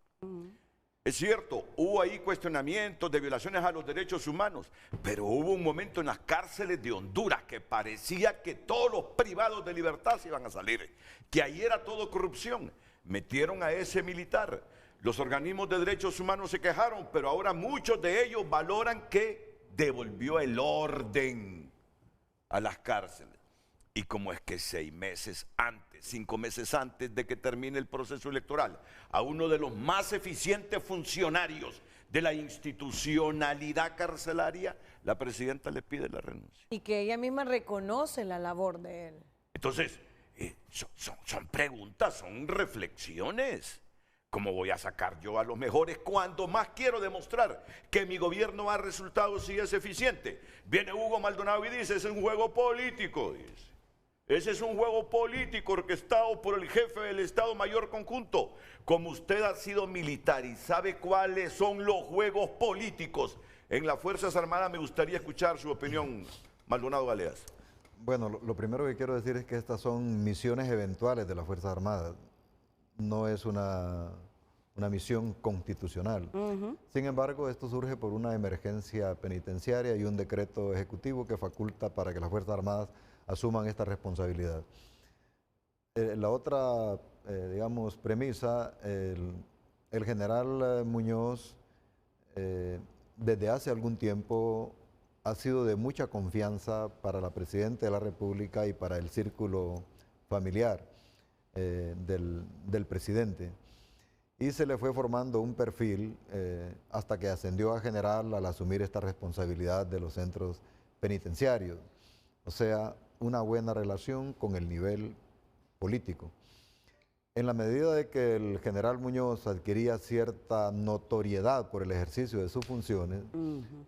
B: Es cierto, hubo ahí cuestionamientos de violaciones a los derechos humanos, pero hubo un momento en las cárceles de Honduras que parecía que todos los privados de libertad se iban a salir, que ahí era todo corrupción. Metieron a ese militar. Los organismos de derechos humanos se quejaron, pero ahora muchos de ellos valoran que devolvió el orden a las cárceles. Y como es que 6 meses antes, 5 meses antes de que termine el proceso electoral, a uno de los más eficientes funcionarios de la institucionalidad carcelaria, la presidenta le pide la renuncia.
E: Y que ella misma reconoce la labor de él.
B: Entonces, son preguntas, son reflexiones. ¿Cómo voy a sacar yo a los mejores cuando más quiero demostrar que mi gobierno ha resultado si es eficiente? Viene Hugo Maldonado y dice, es un juego político, dice. Ese es un juego político orquestado por el jefe del Estado Mayor Conjunto. Como usted ha sido militar y sabe cuáles son los juegos políticos en las Fuerzas Armadas, me gustaría escuchar su opinión, Maldonado Galeas.
D: Bueno, lo primero que quiero decir es que estas son misiones eventuales de las Fuerzas Armadas. No es una misión constitucional. Sin embargo, esto surge por una emergencia penitenciaria y un decreto ejecutivo que faculta para que las Fuerzas Armadas asuman esta responsabilidad. La otra, digamos, premisa, el general Muñoz, desde hace algún tiempo, ha sido de mucha confianza para la Presidenta de la República y para el círculo familiar del presidente. Y se le fue formando un perfil hasta que ascendió a general al asumir esta responsabilidad de los centros penitenciarios. O sea, una buena relación con el nivel político. En la medida de que el general Muñoz adquiría cierta notoriedad por el ejercicio de sus funciones,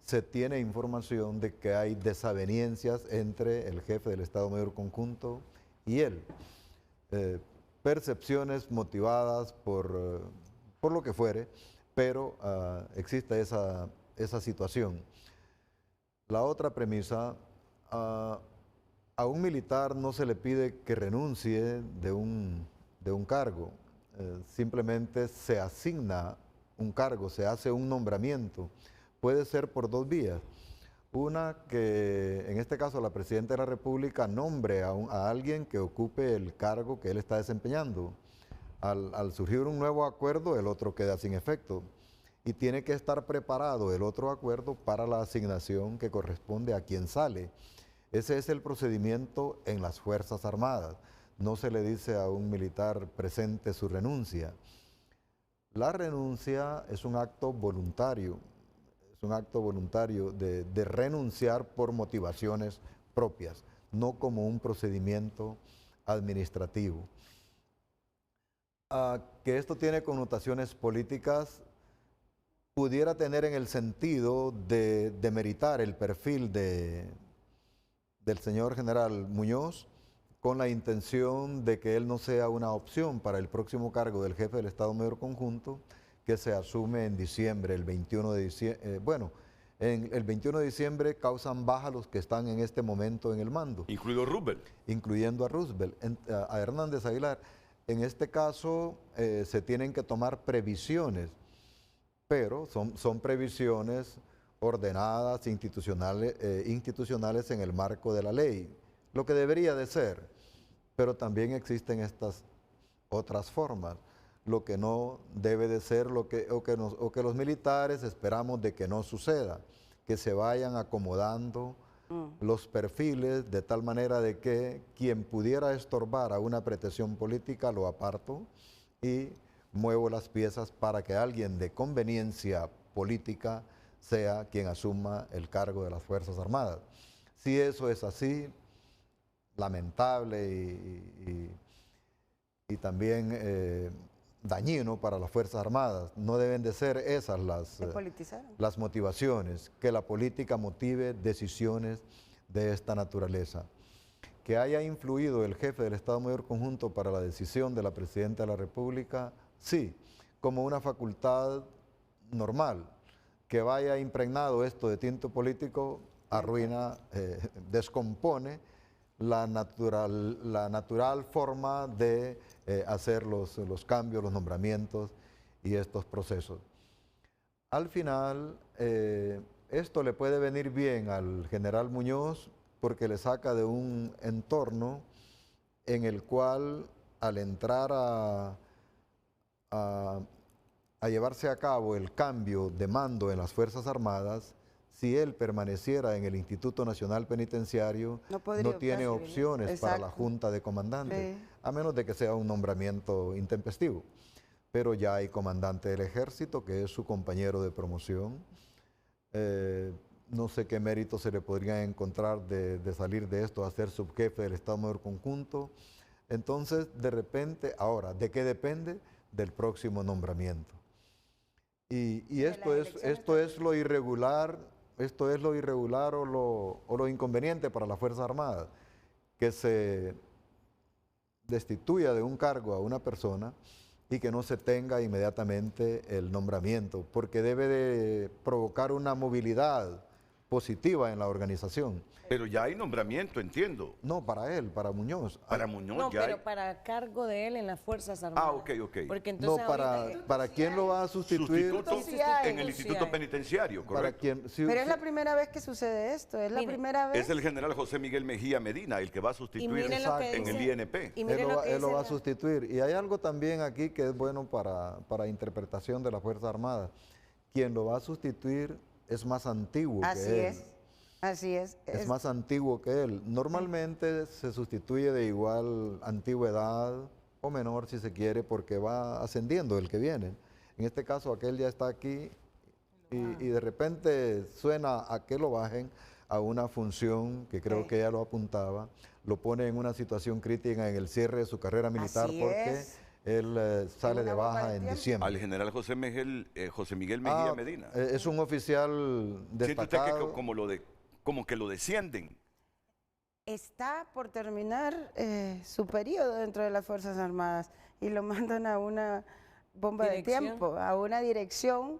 D: se tiene información de que hay desavenencias entre el jefe del Estado Mayor Conjunto y él. Percepciones motivadas por lo que fuere, pero existe esa situación. La otra premisa, a un militar no se le pide que renuncie de un cargo, simplemente se asigna un cargo, se hace un nombramiento. Puede ser por 2 vías. Una, que en este caso la Presidenta de la República nombre a alguien que ocupe el cargo que él está desempeñando. Al surgir un nuevo acuerdo, el otro queda sin efecto. Y tiene que estar preparado el otro acuerdo para la asignación que corresponde a quien sale. Ese es el procedimiento en las Fuerzas Armadas. No se le dice a un militar presente su renuncia. La renuncia es un acto voluntario. Es un acto voluntario de renunciar por motivaciones propias, no como un procedimiento administrativo. Que esto tiene connotaciones políticas, pudiera tener en el sentido de demeritar el perfil del señor general Muñoz, con la intención de que él no sea una opción para el próximo cargo del jefe del Estado Mayor Conjunto, que se asume en diciembre, el 21 de diciembre. El 21 de diciembre causan baja los que están en este momento en el mando.
B: Incluido Roosevelt.
D: Incluyendo a Roosevelt, a Hernández Aguilar. En este caso se tienen que tomar previsiones, pero son previsiones ordenadas, institucionales en el marco de la ley, lo que debería de ser. Pero también existen estas otras formas, lo que no debe de ser, o que los militares esperamos de que no suceda, que se vayan acomodando los perfiles de tal manera de que quien pudiera estorbar a una pretensión política lo aparto y muevo las piezas para que alguien de conveniencia política sea quien asuma el cargo de las Fuerzas Armadas. Si eso es así, lamentable y también dañino para las Fuerzas Armadas. No deben de ser esas las motivaciones, que la política motive decisiones de esta naturaleza. Que haya influido el jefe del Estado Mayor Conjunto para la decisión de la Presidenta de la República, sí, como una facultad normal. Que vaya impregnado esto de tinte político, arruina, descompone la natural forma de hacer los cambios, los nombramientos y estos procesos. Al final, esto le puede venir bien al general Muñoz porque le saca de un entorno en el cual al entrar a llevarse a cabo el cambio de mando en las Fuerzas Armadas, si él permaneciera en el Instituto Nacional Penitenciario, no tiene opciones para la Junta de Comandantes, a menos de que sea un nombramiento intempestivo. Pero ya hay comandante del Ejército, que es su compañero de promoción. No sé qué mérito se le podría encontrar de salir de esto a ser subjefe del Estado Mayor Conjunto. Entonces, de repente, ahora, ¿de qué depende? Del próximo nombramiento. Y esto es lo irregular, o lo inconveniente para las Fuerzas Armadas, que se destituya de un cargo a una persona y que no se tenga inmediatamente el nombramiento, porque debe de provocar una movilidad positiva en la organización.
B: Pero ya hay nombramiento, entiendo.
D: No, para él, para Muñoz.
B: Para Muñoz
E: no,
B: ya
E: pero
B: hay.
E: para cargo de él en las Fuerzas Armadas.
B: Ah, ok.
E: Porque entonces
D: no, para quién lo va a sustituir.
B: En el Instituto Penitenciario, correcto.
C: Pero es la primera vez que sucede esto, es la primera vez.
B: Es el general José Miguel Mejía Medina el que va a sustituir en el INP.
D: Él lo va a sustituir. Y hay algo también aquí que es bueno para interpretación de las Fuerzas Armadas. Quien lo va a sustituir es más antiguo que él.
C: Así es.
D: Es más antiguo que él. Normalmente se sustituye de igual antigüedad o menor si se quiere porque va ascendiendo el que viene. En este caso aquel ya está aquí y de repente suena a que lo bajen a una función que creo que ella lo apuntaba, lo pone en una situación crítica en el cierre de su carrera militar él sale de baja en diciembre.
B: Al general José Miguel Mejía Medina.
D: Es un oficial destacado.
B: ¿Siente usted que como que lo descienden?
C: Está por terminar su periodo dentro de las Fuerzas Armadas y lo mandan a una bomba de tiempo, a una dirección,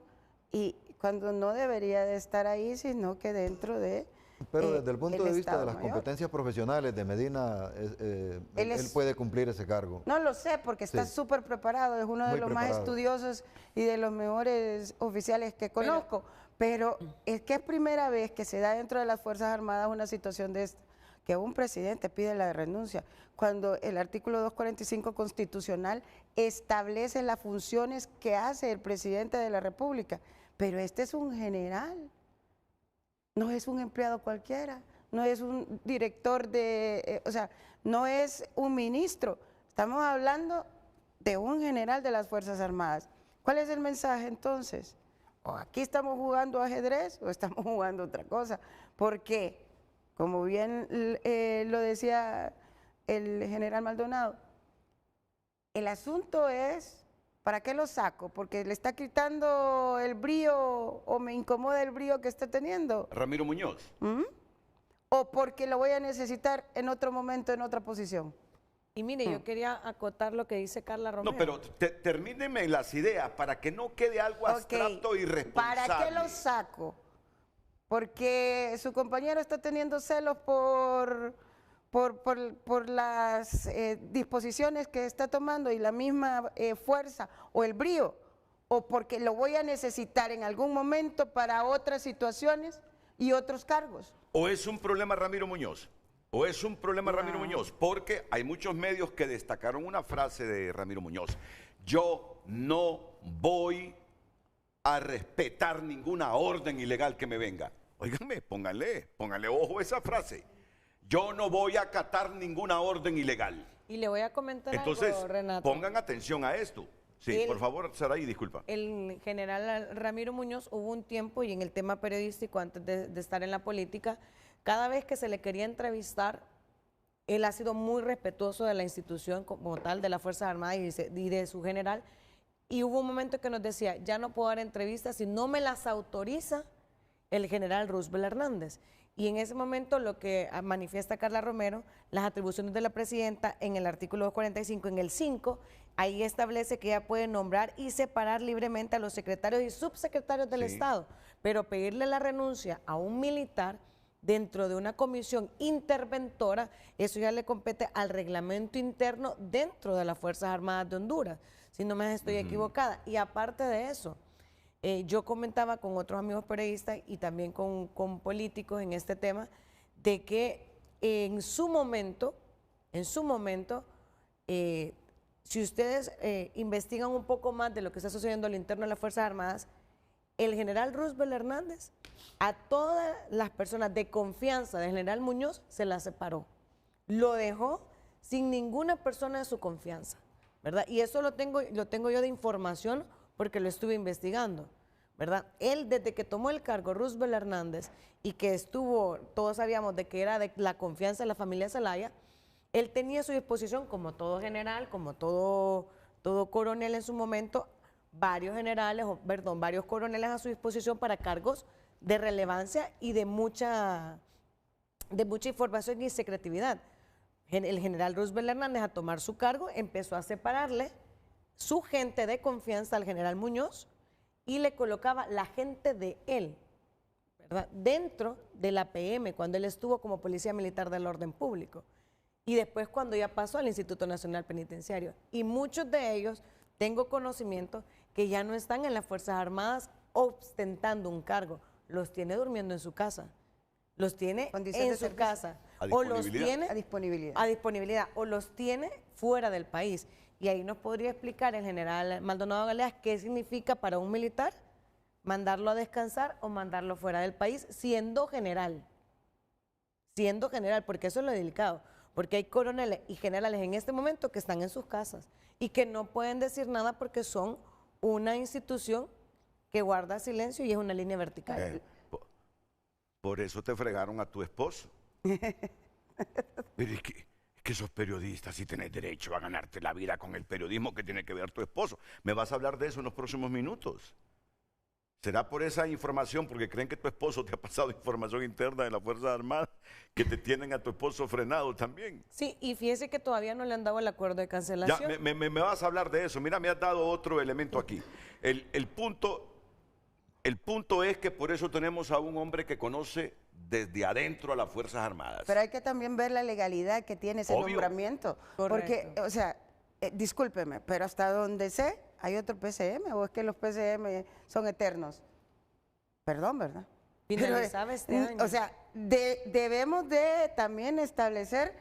C: y cuando no debería de estar ahí, sino que dentro de...
D: Pero desde el punto de vista de las competencias profesionales de Medina, él puede cumplir ese cargo.
C: No lo sé, porque está súper preparado, es uno de los más estudiosos y de los mejores oficiales que conozco. Pero es que es primera vez que se da dentro de las Fuerzas Armadas una situación de esta, que un presidente pide la renuncia, cuando el artículo 245 constitucional establece las funciones que hace el presidente de la República. Pero este es un general, no es un empleado cualquiera, no es un director no es un ministro. Estamos hablando de un general de las Fuerzas Armadas. ¿Cuál es el mensaje entonces? O aquí estamos jugando ajedrez o estamos jugando otra cosa. Porque, como bien lo decía el general Maldonado, el asunto es, ¿para qué lo saco? ¿Porque le está quitando el brío o me incomoda el brío que está teniendo?
B: Ramiro Muñoz.
C: ¿O porque lo voy a necesitar en otro momento, en otra posición?
E: Y mire, yo quería acotar lo que dice Carla Romero.
B: No, pero termíneme las ideas para que no quede algo abstracto y irresponsable.
C: ¿Para qué lo saco? Porque su compañero está teniendo celos por las disposiciones que está tomando y la misma fuerza o el brío, o porque lo voy a necesitar en algún momento para otras situaciones y otros cargos.
B: ¿O es un problema Ramiro Muñoz? Porque hay muchos medios que destacaron una frase de Ramiro Muñoz. Yo no voy a respetar ninguna orden ilegal que me venga. Óiganme, pónganle ojo a esa frase. Yo no voy a acatar ninguna orden ilegal.
E: Y le voy a comentar
B: Entonces,
E: algo, Renato.
B: Pongan atención a esto. Sí, por favor, Saraí, disculpa.
E: El general Ramiro Muñoz hubo un tiempo, y en el tema periodístico, antes de estar en la política, cada vez que se le quería entrevistar, él ha sido muy respetuoso de la institución como tal, de las Fuerzas Armadas y de su general. Y hubo un momento que nos decía, ya no puedo dar entrevistas si no me las autoriza el general Roosevelt Hernández. Y en ese momento lo que manifiesta Carla Romero, las atribuciones de la presidenta en el artículo 245, en el 5, ahí establece que ella puede nombrar y separar libremente a los secretarios y subsecretarios del Estado, pero pedirle la renuncia a un militar dentro de una comisión interventora, eso ya le compete al reglamento interno dentro de las Fuerzas Armadas de Honduras, si no me estoy equivocada. Y aparte de eso, yo comentaba con otros amigos periodistas y también con políticos en este tema, de que en su momento, si ustedes investigan un poco más de lo que está sucediendo al interno de las Fuerzas Armadas, el general Roosevelt Hernández a todas las personas de confianza del general Muñoz se las separó. Lo dejó sin ninguna persona de su confianza, ¿verdad? Y eso lo tengo yo de información porque lo estuve investigando, ¿verdad? Él, desde que tomó el cargo, Roosevelt Hernández, y que estuvo, todos sabíamos de que era de la confianza de la familia Zelaya, él tenía a su disposición, como todo general, como todo coronel en su momento, varios coroneles a su disposición para cargos de relevancia y de mucha información y secretividad. El general Roosevelt Hernández, a tomar su cargo, empezó a separarle su gente de confianza al general Muñoz y le colocaba la gente de él, ¿verdad?, dentro de la PM, cuando él estuvo como policía militar del orden público. Y después cuando ya pasó al Instituto Nacional Penitenciario. Y muchos de ellos, tengo conocimiento, que ya no están en las Fuerzas Armadas ostentando un cargo, los tiene durmiendo en su casa, los tiene en su casa, o los tiene a disponibilidad, o los tiene fuera del país. Y ahí nos podría explicar el general Maldonado Galeas qué significa para un militar mandarlo a descansar o mandarlo fuera del país siendo general, porque eso es lo delicado, porque hay coroneles y generales en este momento que están en sus casas y que no pueden decir nada porque son una institución que guarda silencio y es una línea vertical.
B: Por eso te fregaron a tu esposo. Pero es que sos periodista, si tenés derecho a ganarte la vida con el periodismo que tiene que ver tu esposo. ¿Me vas a hablar de eso en los próximos minutos? ¿Será por esa información, porque creen que tu esposo te ha pasado información interna de las Fuerzas Armadas, que te tienen a tu esposo frenado también?
E: Sí, y fíjese que todavía no le han dado el acuerdo de cancelación.
B: Ya, me vas a hablar de eso. Mira, me has dado otro elemento aquí. El punto es que por eso tenemos a un hombre que conoce desde adentro a las Fuerzas Armadas.
C: Pero hay que también ver la legalidad que tiene ese nombramiento.
E: Correcto.
C: Porque, o sea, discúlpeme, pero hasta donde sé, hay otro PCM, o es que los PCM son eternos. Perdón, ¿verdad?
E: Finalizaba este año.
C: O sea, debemos de también establecer,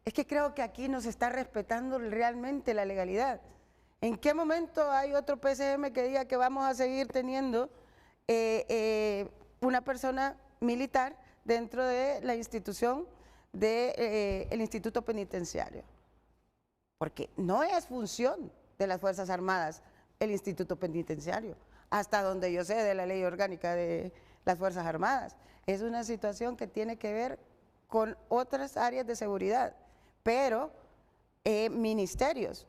C: es que creo que aquí nos está respetando realmente la legalidad. ¿En qué momento hay otro PCM que diga que vamos a seguir teniendo una persona militar dentro de la institución del Instituto Penitenciario? Porque no es función de las Fuerzas Armadas el Instituto Penitenciario, hasta donde yo sé de la ley orgánica de las Fuerzas Armadas. Es una situación que tiene que ver con otras áreas de seguridad, pero ministerios,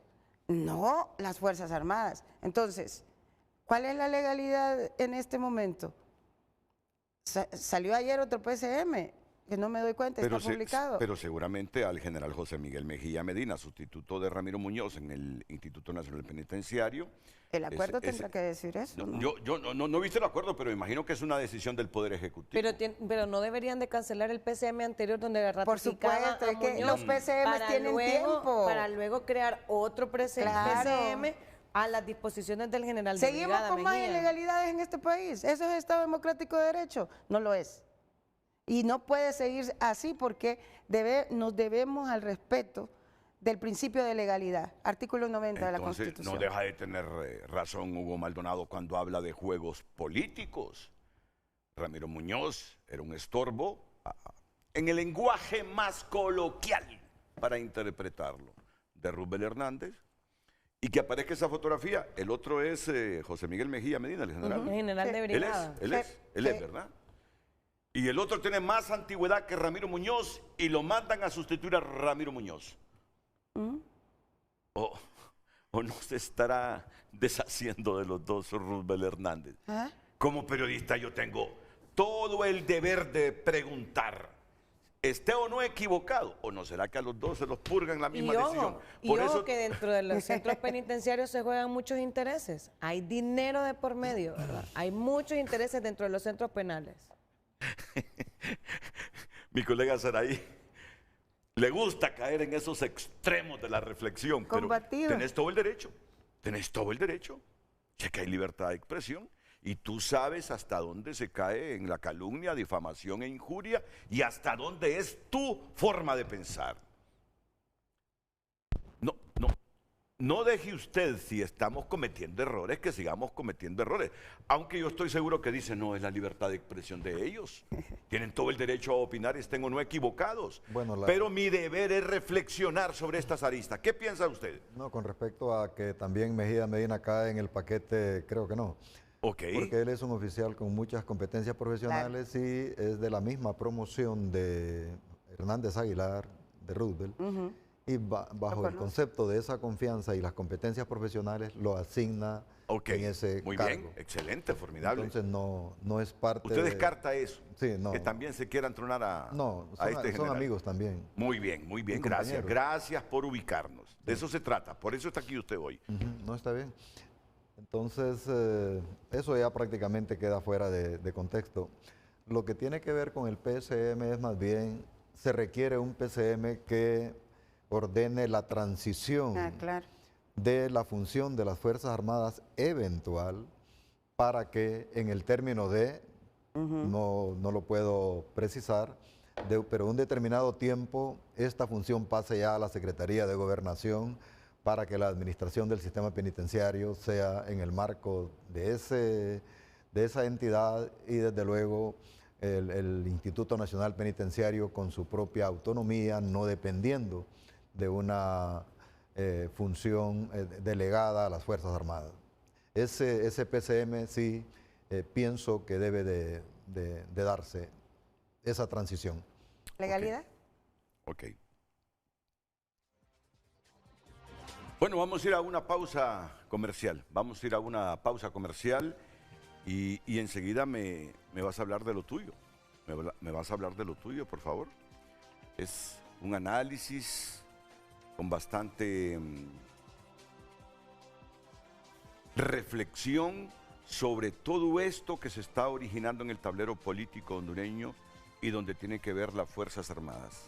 C: no las Fuerzas Armadas. Entonces, ¿cuál es la legalidad en este momento? Salió ayer otro PCM, que no me doy cuenta, está publicado.
B: Pero seguramente al general José Miguel Mejía Medina, sustituto de Ramiro Muñoz en el Instituto Nacional Penitenciario.
C: El acuerdo tendrá que decir eso.
B: Yo no he visto el acuerdo, pero imagino que es una decisión del Poder Ejecutivo.
E: Pero no deberían de cancelar el PCM anterior donde ratificaba.
C: Por supuesto, es que los PCM tienen tiempo.
E: Para luego crear otro PCM a las disposiciones del general de brigada.
C: ¿Seguimos con más ilegalidades en este país? ¿Eso es Estado Democrático de Derecho? No lo es. Y no puede seguir así porque nos debemos al respeto del principio de legalidad, artículo 90 de la Constitución.
B: No deja de tener razón Hugo Maldonado cuando habla de juegos políticos. Ramiro Muñoz era un estorbo en el lenguaje más coloquial para interpretarlo de Roosevelt Hernández. Y que aparezca esa fotografía. El otro es José Miguel Mejía Medina, el general.
E: El general de brigada.
B: Él es, ¿verdad? Y el otro tiene más antigüedad que Ramiro Muñoz y lo mandan a sustituir a Ramiro Muñoz. O no se estará deshaciendo de los dos Roosevelt Hernández. Como periodista yo tengo todo el deber de preguntar, esté o no equivocado, o no será que a los dos se los purgan la misma decisión.
E: Por eso que dentro de los centros penitenciarios se juegan muchos intereses. Hay dinero de por medio, ¿verdad? Hay muchos intereses dentro de los centros penales.
B: Mi colega Saraí le gusta caer en esos extremos de la reflexión,
C: Combatido.
B: pero tenés todo el derecho, tenés todo el derecho. Ya que hay libertad de expresión y tú sabes hasta dónde se cae en la calumnia, difamación e injuria y hasta dónde es tu forma de pensar. No deje usted, si estamos cometiendo errores, que sigamos cometiendo errores. Aunque yo estoy seguro que dice, no, es la libertad de expresión de ellos. Tienen todo el derecho a opinar, estén o no equivocados.
D: Bueno,
B: pero mi deber es reflexionar sobre estas aristas. ¿Qué piensa usted?
D: No, con respecto a que también Mejía Medina cae en el paquete, creo que no.
B: Ok.
D: Porque él es un oficial con muchas competencias profesionales y es de la misma promoción de Hernández Aguilar, de Roosevelt. Y bajo el concepto de esa confianza y las competencias profesionales lo asigna en ese
B: muy
D: cargo.
B: bien, excelente, formidable.
D: Entonces no es parte
B: ¿Usted descarta eso?
D: Sí, no.
B: Que también se quieran tronar a
D: No,
B: a este
D: son
B: general.
D: amigos también.
B: Muy bien,
D: Y
B: gracias.
D: compañeros.
B: Gracias por ubicarnos. De eso se trata, por eso está aquí usted hoy.
D: No, está bien. Entonces, eso ya prácticamente queda fuera de contexto. Lo que tiene que ver con el PSM es más bien, se requiere un PSM que ordene la transición de la función de las Fuerzas Armadas eventual para que en el término de, no lo puedo precisar, pero un determinado tiempo esta función pase ya a la Secretaría de Gobernación para que la administración del sistema penitenciario sea en el marco de esa entidad y desde luego el Instituto Nacional Penitenciario con su propia autonomía, no dependiendo de una función delegada a las Fuerzas Armadas. Ese PCM sí pienso que debe de darse esa transición.
C: ¿Legalidad?
B: Ok. Bueno, vamos a ir a una pausa comercial. Vamos a ir a una pausa comercial y enseguida me vas a hablar de lo tuyo. Me vas a hablar de lo tuyo, por favor. Es un análisis con bastante reflexión sobre todo esto que se está originando en el tablero político hondureño y donde tiene que ver las Fuerzas Armadas.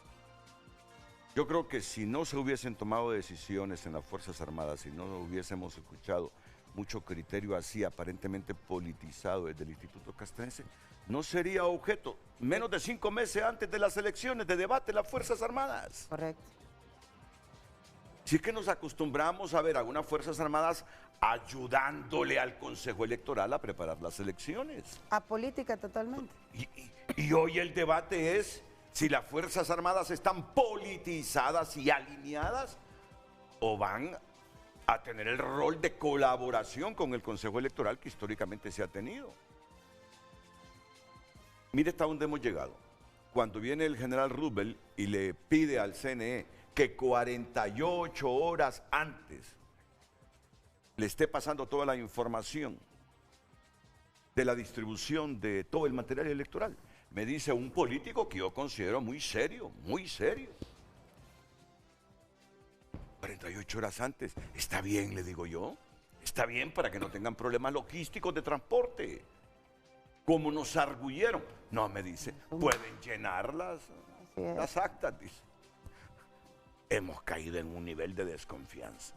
B: Yo creo que si no se hubiesen tomado decisiones en las Fuerzas Armadas, si no hubiésemos escuchado mucho criterio así aparentemente politizado desde el Instituto Castrense, no sería objeto, menos de 5 meses antes de las elecciones, de debate en las Fuerzas Armadas.
C: Correcto.
B: Si es que nos acostumbramos a ver a unas Fuerzas Armadas ayudándole al Consejo Electoral a preparar las elecciones.
C: A política totalmente.
B: Y hoy el debate es si las Fuerzas Armadas están politizadas y alineadas o van a tener el rol de colaboración con el Consejo Electoral que históricamente se ha tenido. Mire hasta dónde hemos llegado. Cuando viene el general Roosevelt y le pide al CNE que 48 horas antes le esté pasando toda la información de la distribución de todo el material electoral. Me dice un político que yo considero muy serio, muy serio. 48 horas antes, está bien, le digo yo, está bien para que no tengan problemas logísticos de transporte. Como nos arguyeron, no, me dice, pueden llenar las actas, dice. Hemos caído en un nivel de desconfianza.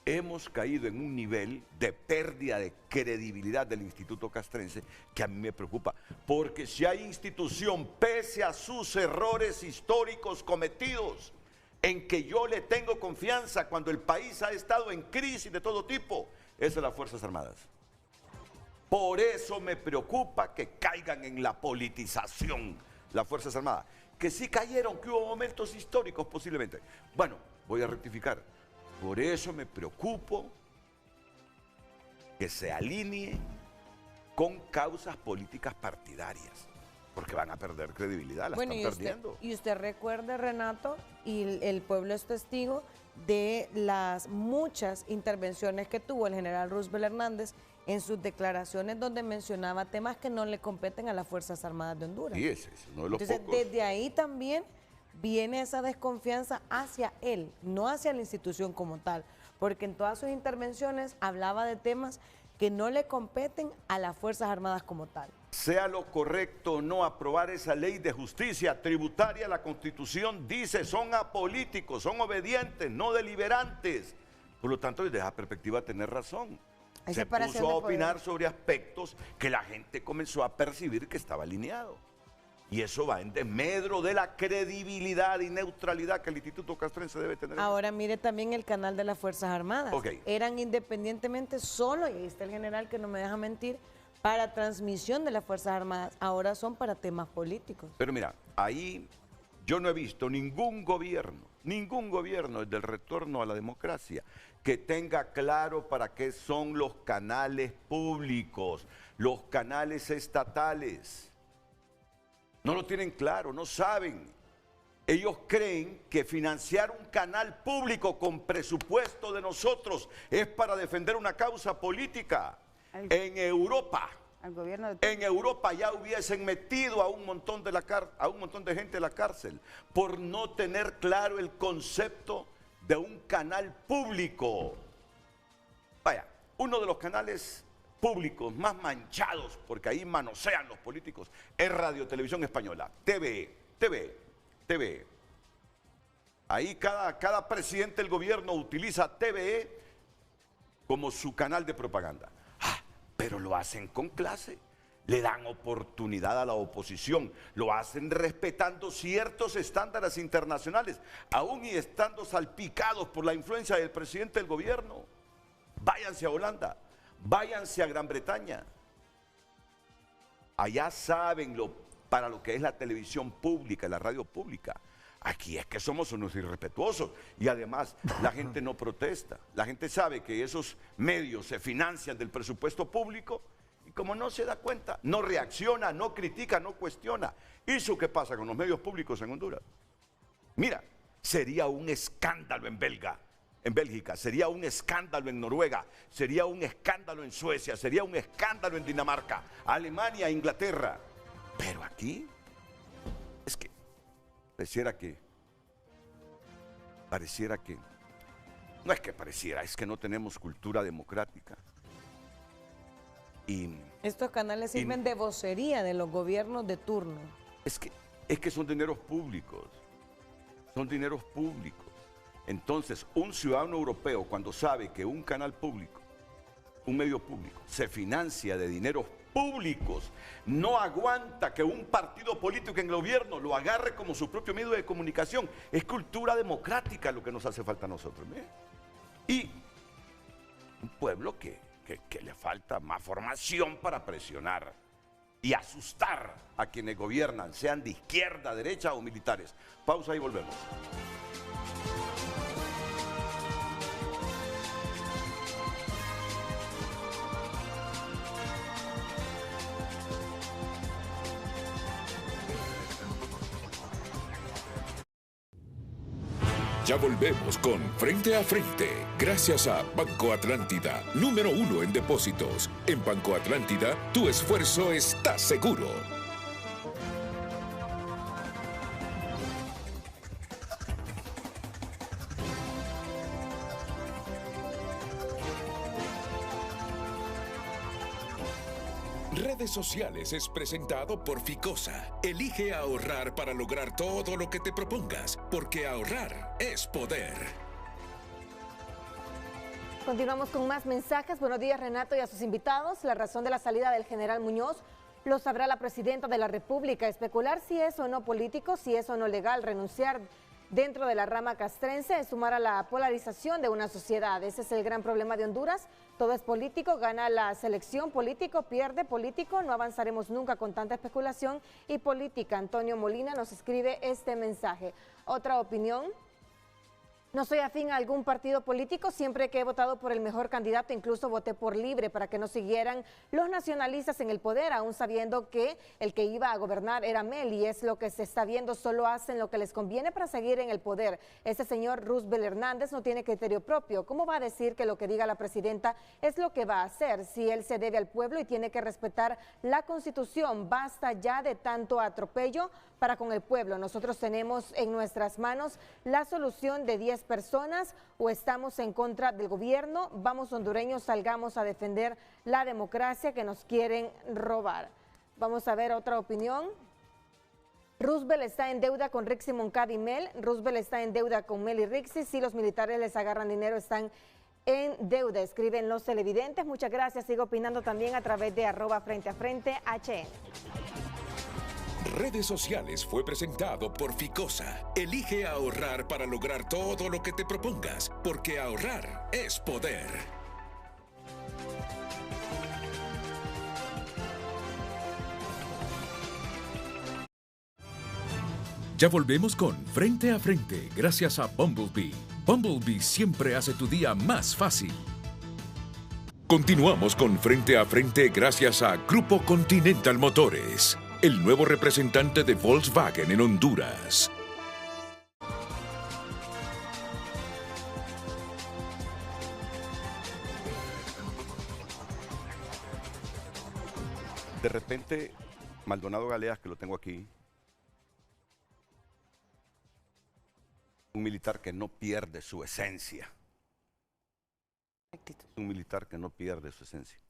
B: Hemos caído en un nivel de pérdida de credibilidad del Instituto Castrense que a mí me preocupa. Porque si hay institución, pese a sus errores históricos cometidos, en que yo le tengo confianza cuando el país ha estado en crisis de todo tipo, es de las Fuerzas Armadas. Por eso me preocupa que caigan en la politización las Fuerzas Armadas. Que sí cayeron, que hubo momentos históricos posiblemente. Bueno, voy a rectificar. Por eso me preocupo que se alinee con causas políticas partidarias, porque van a perder credibilidad, la están perdiendo.
E: Y usted recuerde, Renato, y el pueblo es testigo de las muchas intervenciones que tuvo el general Roosevelt Hernández en sus declaraciones donde mencionaba temas que no le competen a las Fuerzas Armadas de Honduras.
B: Sí, ese es uno de los
E: Entonces,
B: pocos.
E: desde ahí también viene esa desconfianza hacia él, no hacia la institución como tal, porque en todas sus intervenciones hablaba de temas que no le competen a las Fuerzas Armadas como tal.
B: Sea lo correcto o no aprobar esa ley de justicia tributaria, la Constitución dice son apolíticos, son obedientes, no deliberantes. Por lo tanto, desde esa perspectiva tener razón. Se puso a opinar sobre aspectos que la gente comenzó a percibir que estaba alineado. Y eso va en desmedro de la credibilidad y neutralidad que el Instituto Castrense debe tener.
E: Ahora mire también el canal de las Fuerzas Armadas.
B: Okay.
E: Eran independientemente solo, y ahí está el general que no me deja mentir, para transmisión de las Fuerzas Armadas. Ahora son para temas políticos.
B: Pero mira, ahí yo no he visto ningún gobierno desde el retorno a la democracia que tenga claro para qué son los canales públicos, los canales estatales. No lo tienen claro, no saben. Ellos creen que financiar un canal público con presupuesto de nosotros es para defender una causa política. En Europa ya hubiesen metido a un montón de gente en la cárcel por no tener claro el concepto de un canal público. Vaya, uno de los canales públicos más manchados, porque ahí manosean los políticos, es Radio Televisión Española, TVE. Ahí cada presidente del gobierno utiliza TVE como su canal de propaganda. Pero lo hacen con clase, le dan oportunidad a la oposición, lo hacen respetando ciertos estándares internacionales, aún y estando salpicados por la influencia del presidente del gobierno. Váyanse a Holanda. Váyanse a Gran Bretaña. Allá saben para lo que es la televisión pública, la radio pública. Aquí es que somos unos irrespetuosos y además la gente no protesta. La gente sabe que esos medios se financian del presupuesto público y como no se da cuenta, no reacciona, no critica, no cuestiona. ¿Y eso qué pasa con los medios públicos en Honduras? Mira, sería un escándalo en Bélgica, sería un escándalo en Noruega, sería un escándalo en Suecia, sería un escándalo en Dinamarca, Alemania, Inglaterra. Pero aquí es que es que no tenemos cultura democrática. Y
E: estos canales sirven de vocería de los gobiernos de turno.
B: Es que son dineros públicos, Entonces, un ciudadano europeo cuando sabe que un canal público, un medio público, se financia de dineros públicos, no aguanta que un partido político en el gobierno lo agarre como su propio medio de comunicación. Es cultura democrática lo que nos hace falta a nosotros. Y un pueblo que le falta más formación para presionar y asustar a quienes gobiernan, sean de izquierda, derecha o militares. Pausa y volvemos.
A: Ya volvemos con Frente a Frente, gracias a Banco Atlántida, número 1 en depósitos. En Banco Atlántida, tu esfuerzo está seguro. Redes Sociales es presentado por Ficosa. Elige ahorrar para lograr todo lo que te propongas, porque ahorrar es poder.
G: Continuamos con más mensajes. Buenos días, Renato, y a sus invitados. La razón de la salida del general Muñoz lo sabrá la presidenta de la República. Especular si es o no político, si es o no legal renunciar dentro de la rama castrense es sumar a la polarización de una sociedad. Ese es el gran problema de Honduras. Todo es político, gana la selección, político, pierde, político. No avanzaremos nunca con tanta especulación y política. Antonio Molina nos escribe este mensaje. Otra opinión. No soy afín a algún partido político, siempre que he votado por el mejor candidato, incluso voté por Libre para que no siguieran los nacionalistas en el poder, aún sabiendo que el que iba a gobernar era Mel, y es lo que se está viendo, solo hacen lo que les conviene para seguir en el poder. Ese señor Roosevelt Hernández no tiene criterio propio. ¿Cómo va a decir que lo que diga la presidenta es lo que va a hacer? Si él se debe al pueblo y tiene que respetar la Constitución, basta ya de tanto atropello para con el pueblo. Nosotros tenemos en nuestras manos la solución de 10 personas o estamos en contra del gobierno. Vamos hondureños, salgamos a defender la democracia que nos quieren robar. Vamos a ver otra opinión. Roosevelt está en deuda con Rixi Moncada y Mel. Roosevelt está en deuda con Mel y Rixi. Si los militares les agarran dinero, están en deuda, escriben los televidentes. Muchas gracias. Sigo opinando también a través de @FrenteAFrente HN.
A: Redes Sociales fue presentado por Ficosa. Elige ahorrar para lograr todo lo que te propongas, porque ahorrar es poder. Ya volvemos con Frente a Frente, gracias a Bumblebee. Bumblebee siempre hace tu día más fácil. Continuamos con Frente a Frente gracias a Grupo Continental Motores, el nuevo representante de Volkswagen en Honduras.
B: De repente, Maldonado Galeas, que lo tengo aquí, un militar que no pierde su esencia. Un militar que no pierde su esencia.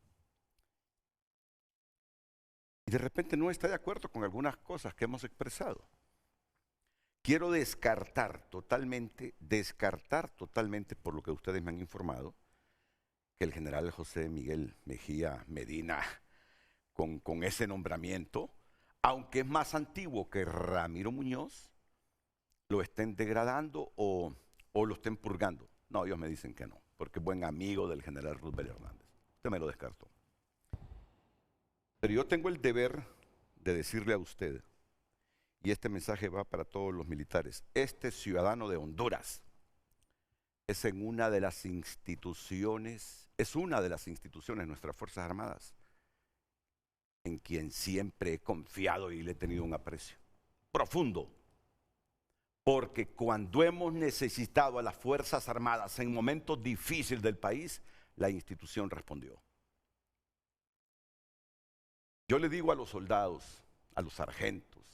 B: Y de repente no está de acuerdo con algunas cosas que hemos expresado. Quiero descartar totalmente por lo que ustedes me han informado, que el general José Miguel Mejía Medina, con ese nombramiento, aunque es más antiguo que Ramiro Muñoz, lo estén degradando o lo estén purgando. No, ellos me dicen que no, porque es buen amigo del general Roosevelt Hernández. Usted me lo descartó. Pero yo tengo el deber de decirle a usted, y este mensaje va para todos los militares, este ciudadano de Honduras es una de las instituciones de nuestras Fuerzas Armadas en quien siempre he confiado y le he tenido un aprecio profundo. Porque cuando hemos necesitado a las Fuerzas Armadas en momentos difíciles del país, la institución respondió. Yo le digo a los soldados, a los sargentos,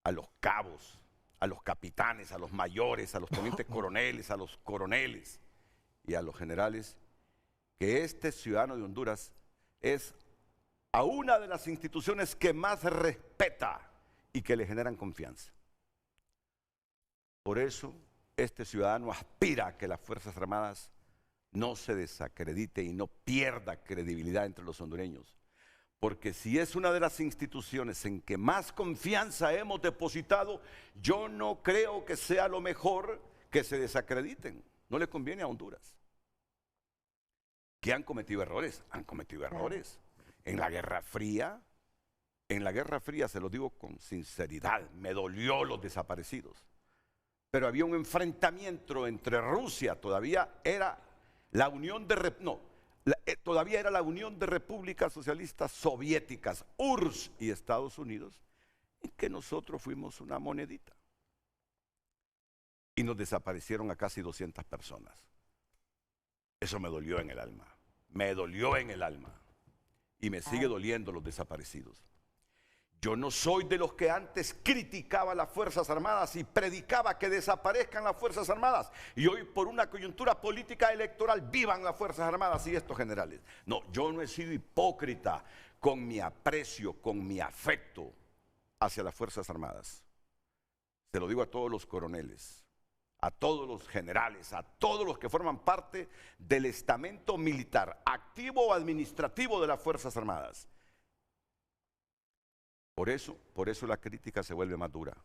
B: a los cabos, a los capitanes, a los mayores, a los tenientes coroneles, a los coroneles y a los generales, que este ciudadano de Honduras es a una de las instituciones que más respeta y que le generan confianza. Por eso, este ciudadano aspira a que las Fuerzas Armadas no se desacredite y no pierda credibilidad entre los hondureños. Porque si es una de las instituciones en que más confianza hemos depositado, yo no creo que sea lo mejor que se desacrediten. No le conviene a Honduras. ¿Que han cometido errores? Han cometido errores. En la Guerra Fría, se lo digo con sinceridad, me dolió los desaparecidos. Pero había un enfrentamiento entre Rusia, todavía era la Unión de Repúblicas Socialistas Soviéticas, URSS y Estados Unidos, en que nosotros fuimos una monedita. Y nos desaparecieron a casi 200 personas. Eso me dolió en el alma. Me dolió en el alma. Y me sigue doliendo los desaparecidos. Yo no soy de los que antes criticaba las Fuerzas Armadas y predicaba que desaparezcan las Fuerzas Armadas. Y hoy por una coyuntura política electoral, vivan las Fuerzas Armadas y estos generales. No, yo no he sido hipócrita con mi aprecio, con mi afecto hacia las Fuerzas Armadas. Se lo digo a todos los coroneles, a todos los generales, a todos los que forman parte del estamento militar, activo o administrativo de las Fuerzas Armadas. Por eso la crítica se vuelve más dura.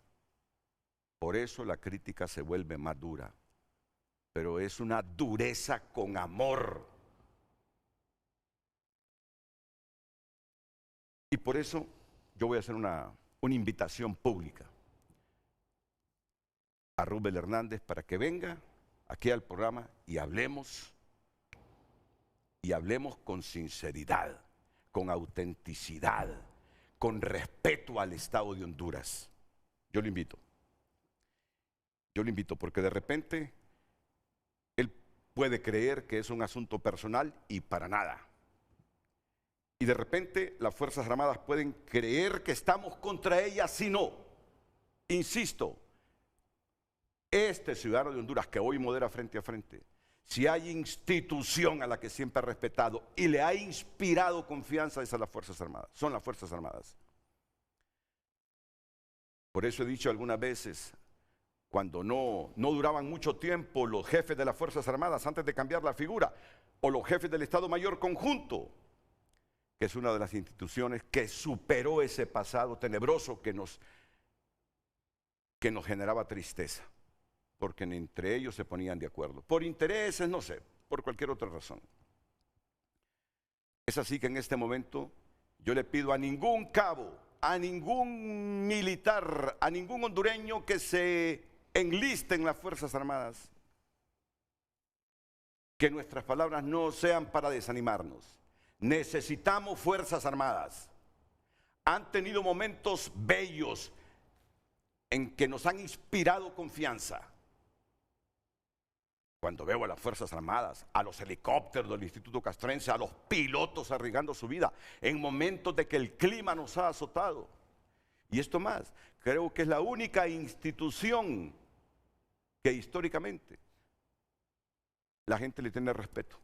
B: Por eso la crítica se vuelve más dura. Pero es una dureza con amor. Y por eso yo voy a hacer una invitación pública a Roosevelt Hernández para que venga aquí al programa y hablemos con sinceridad, con autenticidad, con respeto al Estado de Honduras. Yo lo invito porque de repente él puede creer que es un asunto personal y para nada. Y de repente las Fuerzas Armadas pueden creer que estamos contra ellas, si no. Insisto, este ciudadano de Honduras que hoy modera frente a frente, si hay institución a la que siempre ha respetado y le ha inspirado confianza, esas son las Fuerzas Armadas, son las Fuerzas Armadas. Por eso he dicho algunas veces, cuando no duraban mucho tiempo los jefes de las Fuerzas Armadas antes de cambiar la figura, o los jefes del Estado Mayor Conjunto, que es una de las instituciones que superó ese pasado tenebroso que nos generaba tristeza, porque entre ellos se ponían de acuerdo, por intereses, no sé, por cualquier otra razón. Es así que en este momento yo le pido a ningún cabo, a ningún militar, a ningún hondureño que se enliste en las Fuerzas Armadas, que nuestras palabras no sean para desanimarnos. Necesitamos Fuerzas Armadas. Han tenido momentos bellos en que nos han inspirado confianza. Cuando veo a las Fuerzas Armadas, a los helicópteros del Instituto Castrense, a los pilotos arriesgando su vida, en momentos de que el clima nos ha azotado. Y esto más, creo que es la única institución que históricamente la gente le tiene respeto.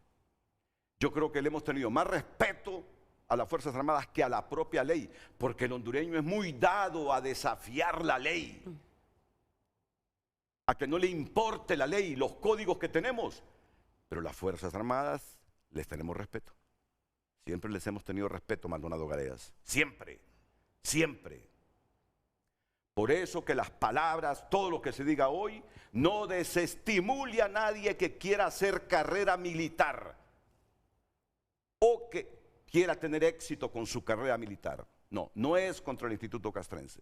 B: Yo creo que le hemos tenido más respeto a las Fuerzas Armadas que a la propia ley, porque el hondureño es muy dado a desafiar la ley, a que no le importe la ley, los códigos que tenemos, pero las Fuerzas Armadas les tenemos respeto. Siempre les hemos tenido respeto, Maldonado Galeas, siempre, siempre. Por eso que las palabras, todo lo que se diga hoy, no desestimule a nadie que quiera hacer carrera militar o que quiera tener éxito con su carrera militar. No, no es contra el Instituto Castrense.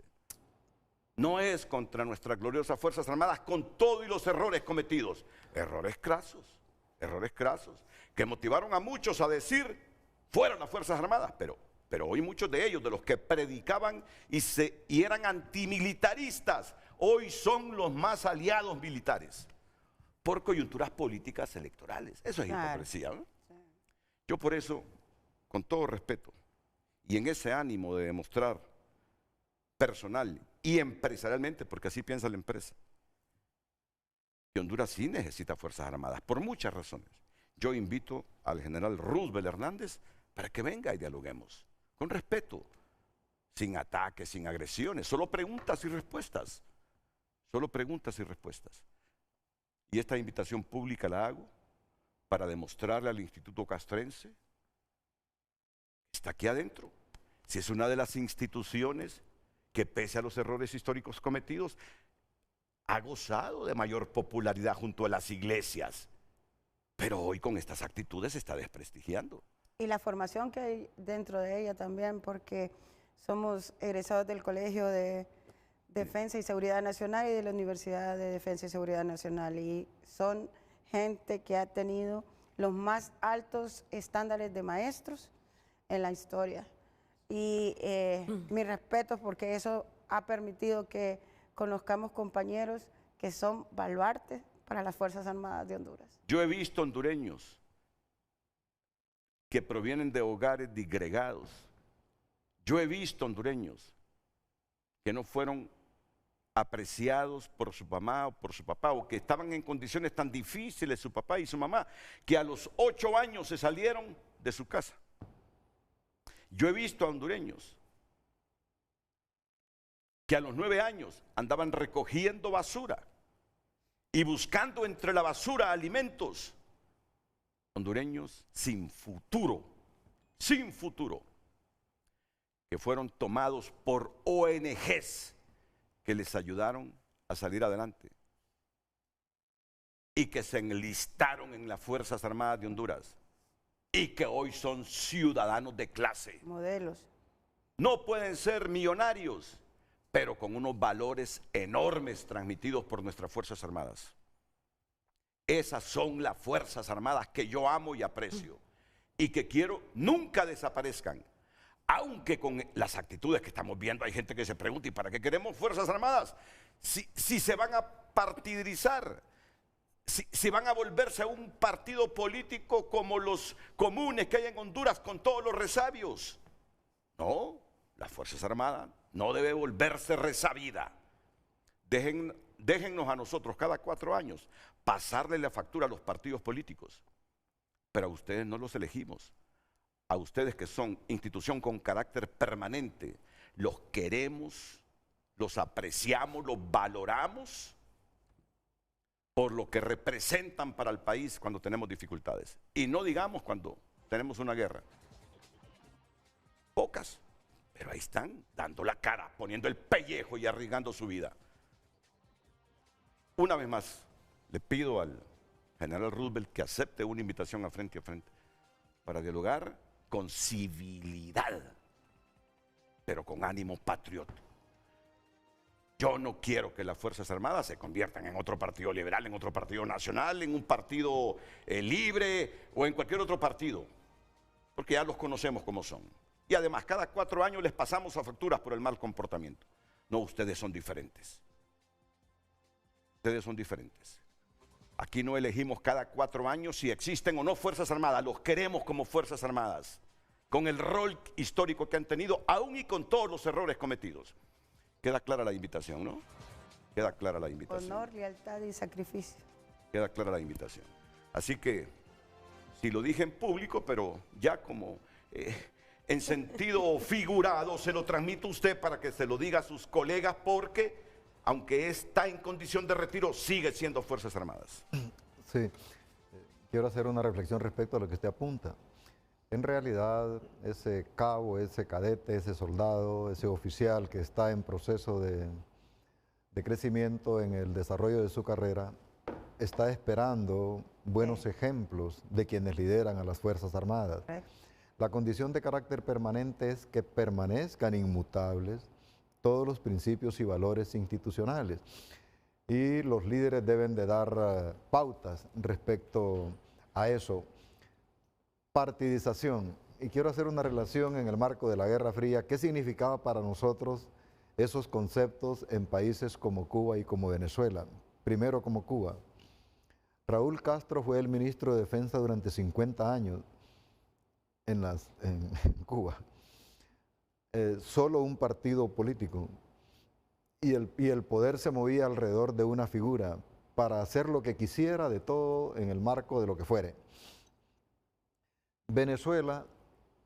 B: No es contra nuestras gloriosas Fuerzas Armadas con todos y los errores cometidos. Errores crasos, que motivaron a muchos a decir, fueron las Fuerzas Armadas, pero hoy muchos de ellos, de los que predicaban y eran antimilitaristas, hoy son los más aliados militares, por coyunturas políticas electorales. Eso es hipocresía, ¿no? Sí. Yo por eso, con todo respeto, y en ese ánimo de demostrar personal y empresarialmente, porque así piensa la empresa, que Honduras sí necesita Fuerzas Armadas, por muchas razones. Yo invito al general Roosevelt Hernández para que venga y dialoguemos, con respeto, sin ataques, sin agresiones, solo preguntas y respuestas. Solo preguntas y respuestas. Y esta invitación pública la hago para demostrarle al Instituto Castrense que está aquí adentro. Si es una de las instituciones que, pese a los errores históricos cometidos, ha gozado de mayor popularidad junto a las iglesias. Pero hoy con estas actitudes se está desprestigiando.
C: Y la formación que hay dentro de ella también, porque somos egresados del Colegio de Defensa y Seguridad Nacional y de la Universidad de Defensa y Seguridad Nacional, y son gente que ha tenido los más altos estándares de maestros en la historia. Y mi respeto, porque eso ha permitido que conozcamos compañeros que son baluartes para las Fuerzas Armadas de Honduras.
B: Yo he visto hondureños que provienen de hogares disgregados. Yo he visto hondureños que no fueron apreciados por su mamá o por su papá, o que estaban en condiciones tan difíciles su papá y su mamá, que a los 8 años se salieron de su casa. Yo he visto a hondureños que a los 9 años andaban recogiendo basura y buscando entre la basura alimentos. Hondureños sin futuro, que fueron tomados por ONGs que les ayudaron a salir adelante y que se enlistaron en las Fuerzas Armadas de Honduras y que hoy son ciudadanos de clase.
C: Modelos.
B: No pueden ser millonarios, pero con unos valores enormes transmitidos por nuestras Fuerzas Armadas. Esas son las Fuerzas Armadas que yo amo y aprecio y que quiero nunca desaparezcan. Aunque con las actitudes que estamos viendo hay gente que se pregunta, ¿y para qué queremos Fuerzas Armadas? Si se van a partidizar, si van a volverse a un partido político como los comunes que hay en Honduras con todos los resabios. No, las Fuerzas Armadas no debe volverse resabida. Déjennos a nosotros cada 4 años pasarle la factura a los partidos políticos. Pero a ustedes no los elegimos. A ustedes que son institución con carácter permanente, los queremos, los apreciamos, los valoramos por lo que representan para el país cuando tenemos dificultades. Y no digamos cuando tenemos una guerra. Pocas, pero ahí están, dando la cara, poniendo el pellejo y arriesgando su vida. Una vez más, le pido al general Roosevelt que acepte una invitación a frente para dialogar con civilidad, pero con ánimo patriótico. Yo no quiero que las Fuerzas Armadas se conviertan en otro partido liberal, en otro partido nacional, en un partido libre o en cualquier otro partido, porque ya los conocemos como son. Y además, cada 4 años les pasamos a facturas por el mal comportamiento. No, ustedes son diferentes. Ustedes son diferentes. Aquí no elegimos cada 4 años si existen o no Fuerzas Armadas. Los queremos como Fuerzas Armadas, con el rol histórico que han tenido, aún y con todos los errores cometidos. Queda clara la invitación, ¿no? Queda clara la invitación.
C: Honor, lealtad y sacrificio.
B: Queda clara la invitación. Así que, si lo dije en público, pero ya como en sentido figurado, se lo transmito a usted para que se lo diga a sus colegas, porque aunque está en condición de retiro, sigue siendo Fuerzas Armadas.
D: Sí, quiero hacer una reflexión respecto a lo que usted apunta. En realidad, ese cabo, ese cadete, ese soldado, ese oficial que está en proceso de crecimiento en el desarrollo de su carrera, está esperando buenos ejemplos de quienes lideran a las Fuerzas Armadas. La condición de carácter permanente es que permanezcan inmutables todos los principios y valores institucionales. Y los líderes deben de dar pautas respecto a eso. Partidización. Y quiero hacer una relación en el marco de la Guerra Fría. ¿Qué significaba para nosotros esos conceptos en países como Cuba y como Venezuela? Primero, como Cuba. Raúl Castro fue el ministro de Defensa durante 50 años en Cuba. Solo un partido político. Y el poder se movía alrededor de una figura para hacer lo que quisiera de todo en el marco de lo que fuere. Venezuela,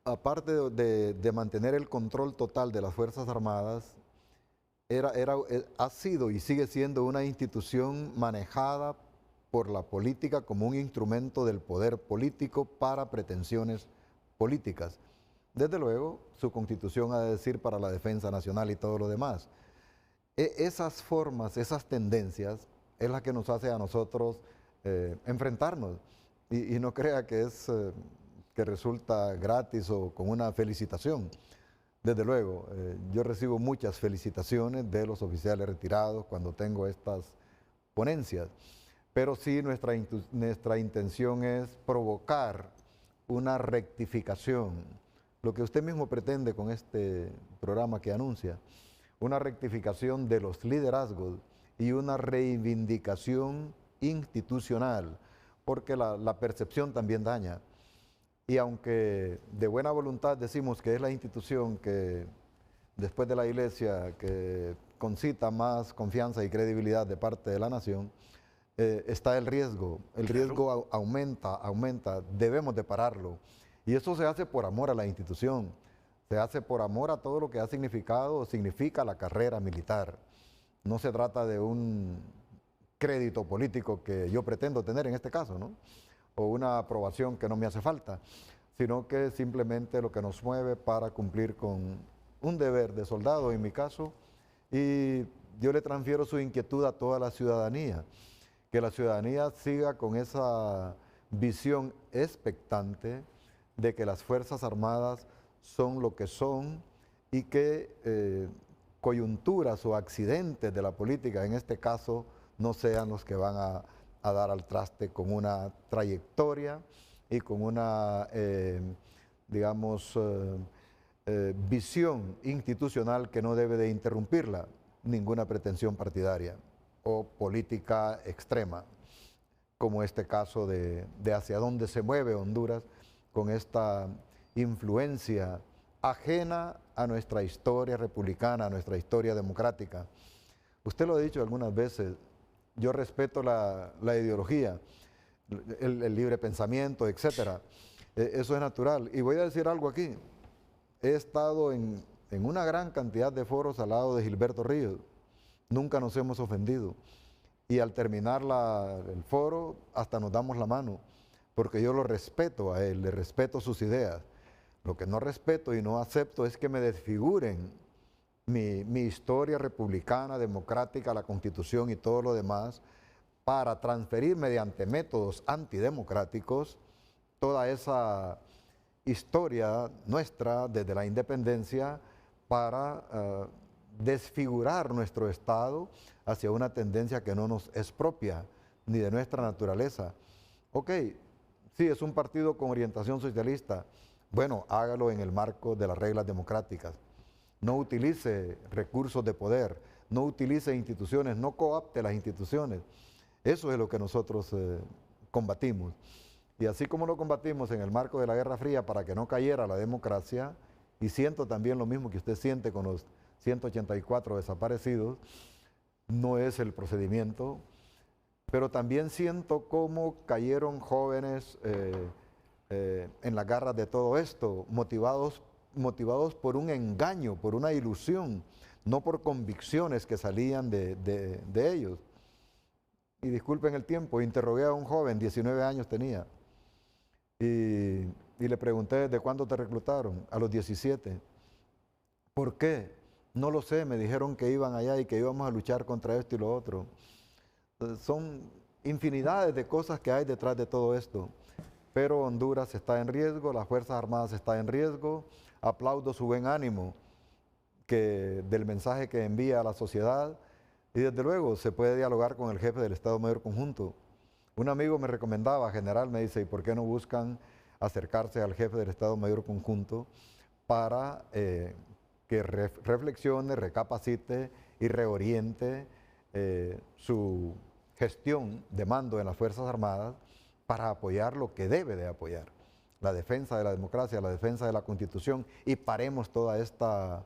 D: aparte de mantener el control total de las Fuerzas Armadas, ha sido y sigue siendo una institución manejada por la política como un instrumento del poder político para pretensiones políticas. Desde luego, su constitución ha de decir para la defensa nacional y todo lo demás. Esas formas, esas tendencias, es la que nos hace a nosotros enfrentarnos. Y no crea que es que resulta gratis o con una felicitación. Desde luego, yo recibo muchas felicitaciones de los oficiales retirados cuando tengo estas ponencias, pero sí nuestra intención es provocar una rectificación, lo que usted mismo pretende con este programa que anuncia, una rectificación de los liderazgos y una reivindicación institucional, porque la percepción también daña. Y aunque de buena voluntad decimos que es la institución que, después de la Iglesia, que concita más confianza y credibilidad de parte de la nación, está el riesgo. El riesgo aumenta, debemos de pararlo. Y eso se hace por amor a la institución, se hace por amor a todo lo que ha significado o significa la carrera militar. No se trata de un crédito político que yo pretendo tener en este caso, ¿no? O una aprobación que no me hace falta, sino que simplemente lo que nos mueve para cumplir con un deber de soldado, en mi caso, y yo le transfiero su inquietud a toda la ciudadanía, que la ciudadanía siga con esa visión expectante de que las Fuerzas Armadas son lo que son y que coyunturas o accidentes de la política, en este caso, no sean los que van a dar al traste con una trayectoria y con una, visión institucional que no debe de interrumpirla ninguna pretensión partidaria o política extrema. como este caso de hacia dónde se mueve Honduras con esta influencia ajena a nuestra historia republicana, a nuestra historia democrática. Usted lo ha dicho algunas veces, yo respeto la ideología, el libre pensamiento, etcétera. Eso es natural. Y voy a decir algo aquí. He estado en una gran cantidad de foros al lado de Gilberto Ríos. Nunca nos hemos ofendido. Y al terminar el foro, hasta nos damos la mano, porque yo lo respeto a él, le respeto sus ideas. Lo que no respeto y no acepto es que me desfiguren mi historia republicana, democrática, la Constitución y todo lo demás, para transferir mediante métodos antidemocráticos toda esa historia nuestra desde la independencia para desfigurar nuestro Estado hacia una tendencia que no nos es propia ni de nuestra naturaleza. Ok, sí, es un partido con orientación socialista. Bueno, hágalo en el marco de las reglas democráticas. No utilice recursos de poder, no utilice instituciones, no coopte las instituciones. Eso es lo que nosotros combatimos. Y así como lo combatimos en el marco de la Guerra Fría para que no cayera la democracia, y siento también lo mismo que usted siente con los 184 desaparecidos, no es el procedimiento, pero también siento cómo cayeron jóvenes en las garras de todo esto, motivados por un engaño, por una ilusión, no por convicciones que salían de ellos. Y disculpen el tiempo, interrogué a un joven, 19 años tenía, y le pregunté, ¿desde cuándo te reclutaron? A los 17. ¿Por qué? No lo sé, me dijeron que iban allá y que íbamos a luchar contra esto y lo otro. Son infinidades de cosas que hay detrás de todo esto. Pero Honduras está en riesgo, las Fuerzas Armadas están en riesgo. Aplaudo su buen ánimo del mensaje que envía a la sociedad. Y desde luego se puede dialogar con el jefe del Estado Mayor Conjunto. Un amigo me recomendaba, general, me dice, ¿y por qué no buscan acercarse al jefe del Estado Mayor Conjunto para que reflexione, recapacite y reoriente su gestión de mando en las Fuerzas Armadas para apoyar lo que debe de apoyar? La defensa de la democracia, la defensa de la Constitución, y paremos toda esta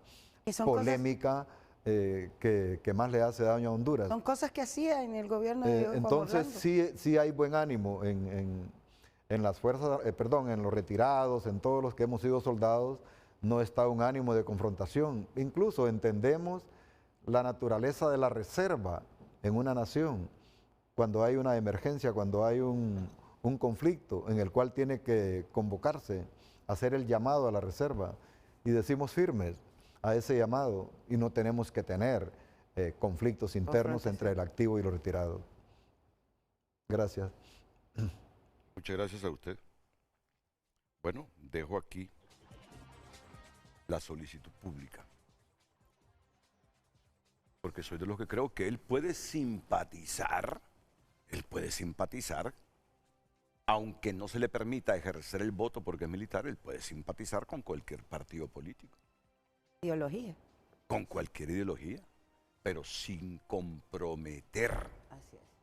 D: polémica que más le hace daño a Honduras.
C: Son cosas que hacía en el gobierno de Juan
D: entonces
C: Orlando.
D: sí hay buen ánimo en las fuerzas, en los retirados, en todos los que hemos sido soldados, no está un ánimo de confrontación. Incluso entendemos la naturaleza de la reserva en una nación, cuando hay una emergencia, cuando hay un conflicto en el cual tiene que convocarse, hacer el llamado a la reserva, y decimos firmes a ese llamado, y no tenemos que tener conflictos internos entre el activo y los retirados. Gracias.
B: Muchas gracias a usted. Bueno, dejo aquí la solicitud pública, porque soy de los que creo que él puede simpatizar, aunque no se le permita ejercer el voto porque es militar, él puede simpatizar con cualquier partido político.
C: Ideología.
B: Con cualquier ideología, pero sin comprometer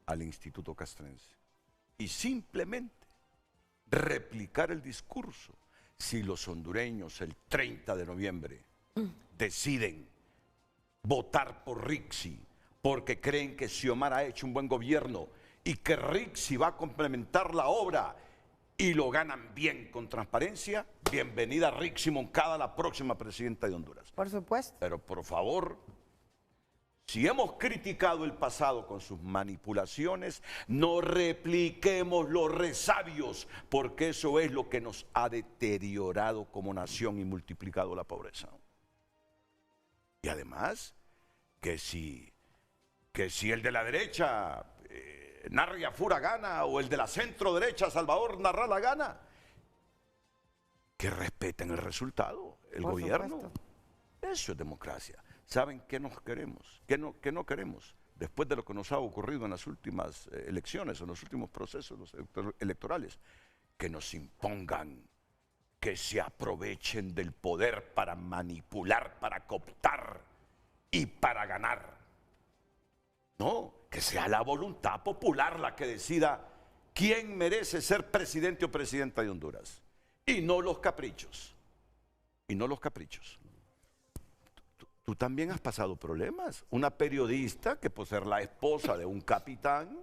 B: al Instituto Castrense. Y simplemente replicar el discurso. Si los hondureños el 30 de noviembre deciden votar por Rixi porque creen que Xiomara ha hecho un buen gobierno y que Rixi va a complementar la obra y lo ganan bien con transparencia, bienvenida Rixi Moncada, la próxima presidenta de Honduras.
C: Por supuesto.
B: Pero por favor, si hemos criticado el pasado con sus manipulaciones, no repliquemos los resabios, porque eso es lo que nos ha deteriorado como nación y multiplicado la pobreza. Y además, que si el de la derecha Narria Fura gana, o el de la centro derecha Salvador Narrala gana, que respeten el resultado, el gobierno. Supuesto. Eso es democracia. ¿Saben qué nos queremos? ¿Qué no queremos? Después de lo que nos ha ocurrido en las últimas elecciones, en los últimos procesos electorales, que nos impongan, que se aprovechen del poder para manipular, para cooptar y para ganar. No, que sea la voluntad popular la que decida quién merece ser presidente o presidenta de Honduras. Y no los caprichos. Y no los caprichos. Tú también has pasado problemas. Una periodista que por ser la esposa de un capitán,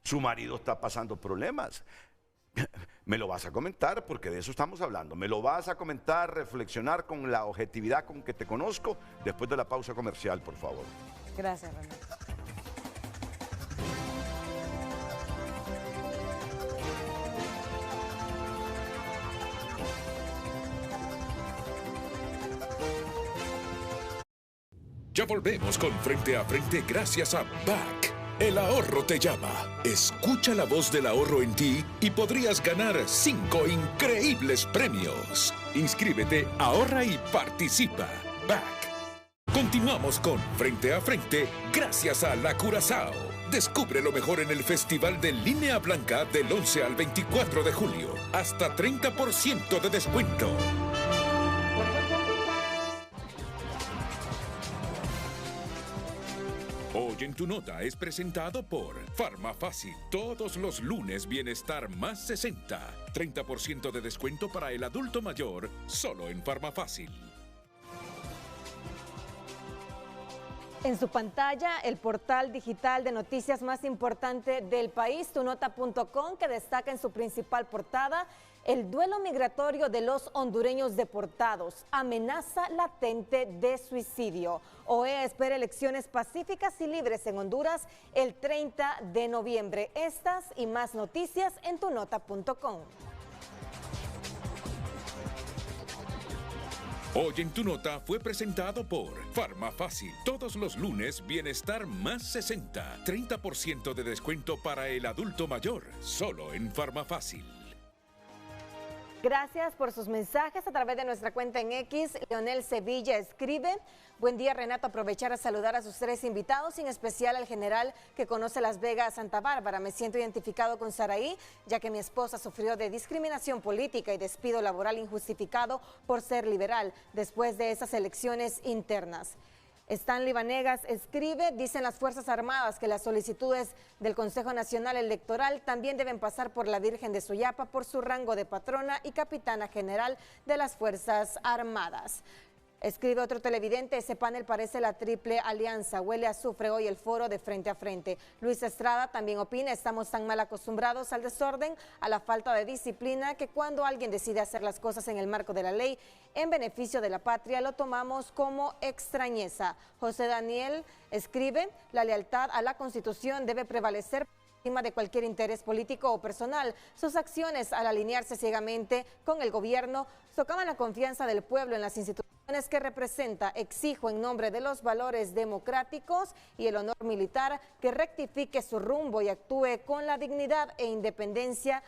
B: su marido está pasando problemas. Me lo vas a comentar porque de eso estamos hablando. Me lo vas a comentar, reflexionar con la objetividad con que te conozco después de la pausa comercial, por favor.
E: Gracias, Renato.
A: Ya volvemos con Frente a Frente gracias a BAC. El ahorro te llama. Escucha la voz del ahorro en ti y podrías ganar 5 increíbles premios. Inscríbete, ahorra y participa. BAC. Continuamos con Frente a Frente gracias a La Curazao. Descubre lo mejor en el Festival de Línea Blanca del 11 al 24 de julio. Hasta 30% de descuento. Hoy en tu nota es presentado por Farmafácil. Todos los lunes Bienestar más 60. 30% de descuento para el adulto mayor, solo en Farmafácil.
G: En su pantalla, el portal digital de noticias más importante del país, tunota.com, que destaca en su principal portada el duelo migratorio de los hondureños deportados, amenaza latente de suicidio. OEA espera elecciones pacíficas y libres en Honduras el 30 de noviembre. Estas y más noticias en tunota.com.
A: Hoy en tu nota fue presentado por Farmafácil. Todos los lunes Bienestar más 60. 30% de descuento para el adulto mayor, solo en Farmafácil.
G: Gracias por sus mensajes a través de nuestra cuenta en X. Leonel Sevilla escribe: buen día, Renato, aprovechar a saludar a sus 3 invitados, en especial al general que conoce Las Vegas, Santa Bárbara. Me siento identificado con Saraí, ya que mi esposa sufrió de discriminación política y despido laboral injustificado por ser liberal después de esas elecciones internas. Stanley Vanegas escribe: dicen las Fuerzas Armadas que las solicitudes del Consejo Nacional Electoral también deben pasar por la Virgen de Suyapa por su rango de patrona y capitana general de las Fuerzas Armadas. Escribe otro televidente: ese panel parece la triple alianza, huele a azufre hoy el foro de Frente a Frente. Luis Estrada también opina: estamos tan mal acostumbrados al desorden, a la falta de disciplina, que cuando alguien decide hacer las cosas en el marco de la ley, en beneficio de la patria, lo tomamos como extrañeza. José Daniel escribe: la lealtad a la Constitución debe prevalecer encima de cualquier interés político o personal. Sus acciones, al alinearse ciegamente con el gobierno, socavan la confianza del pueblo en las instituciones que representa. Exijo en nombre de los valores democráticos y el honor militar que rectifique su rumbo y actúe con la dignidad e independencia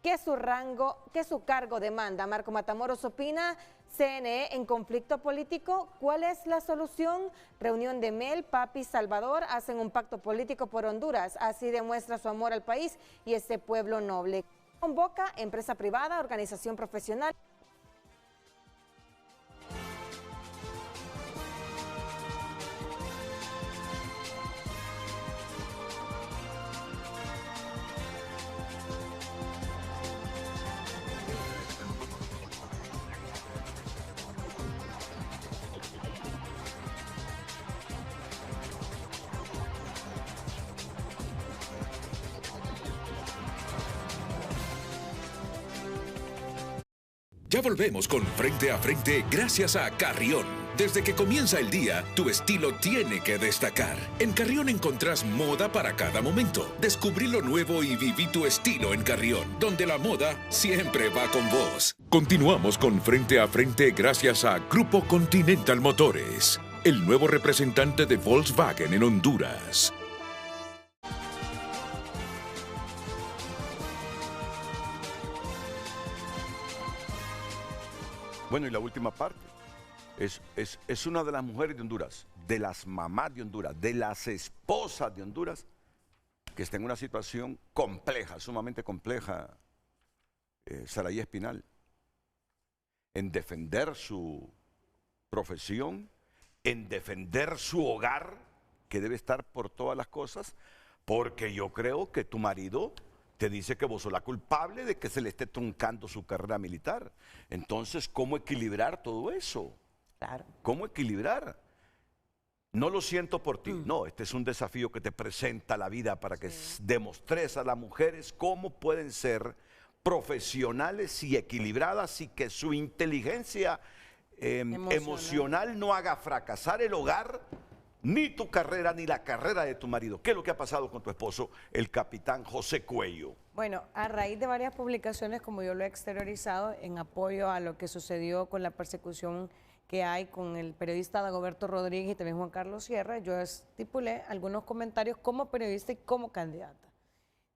G: que su cargo demanda. Marco Matamoros opina: CNE en conflicto político, ¿cuál es la solución? Reunión de Mel, Papi, Salvador hacen un pacto político por Honduras, así demuestra su amor al país y este pueblo noble. Convoca empresa privada, organización profesional.
A: Ya volvemos con Frente a Frente gracias a Carrión. Desde que comienza el día, tu estilo tiene que destacar. En Carrión encontrás moda para cada momento. Descubrí lo nuevo y viví tu estilo en Carrión, donde la moda siempre va con vos. Continuamos con Frente a Frente gracias a Grupo Continental Motores, el nuevo representante de Volkswagen en Honduras.
B: Bueno, y la última parte es una de las mujeres de Honduras, de las mamás de Honduras, de las esposas de Honduras, que está en una situación compleja, sumamente compleja, Saraí Espinal, en defender su profesión, en defender su hogar, que debe estar por todas las cosas, porque yo creo que tu marido te dice que vos sos la culpable de que se le esté truncando su carrera militar. Entonces, ¿cómo equilibrar todo eso?
E: Claro.
B: ¿Cómo equilibrar? No lo siento por ti. No, este es un desafío que te presenta la vida para que demostres a las mujeres cómo pueden ser profesionales y equilibradas y que su inteligencia emocional no haga fracasar el hogar, ni tu carrera, ni la carrera de tu marido. ¿Qué es lo que ha pasado con tu esposo, el capitán José Cuello?
E: Bueno, a raíz de varias publicaciones, como yo lo he exteriorizado, en apoyo a lo que sucedió con la persecución que hay con el periodista Dagoberto Rodríguez y también Juan Carlos Sierra, yo estipulé algunos comentarios como periodista y como candidata.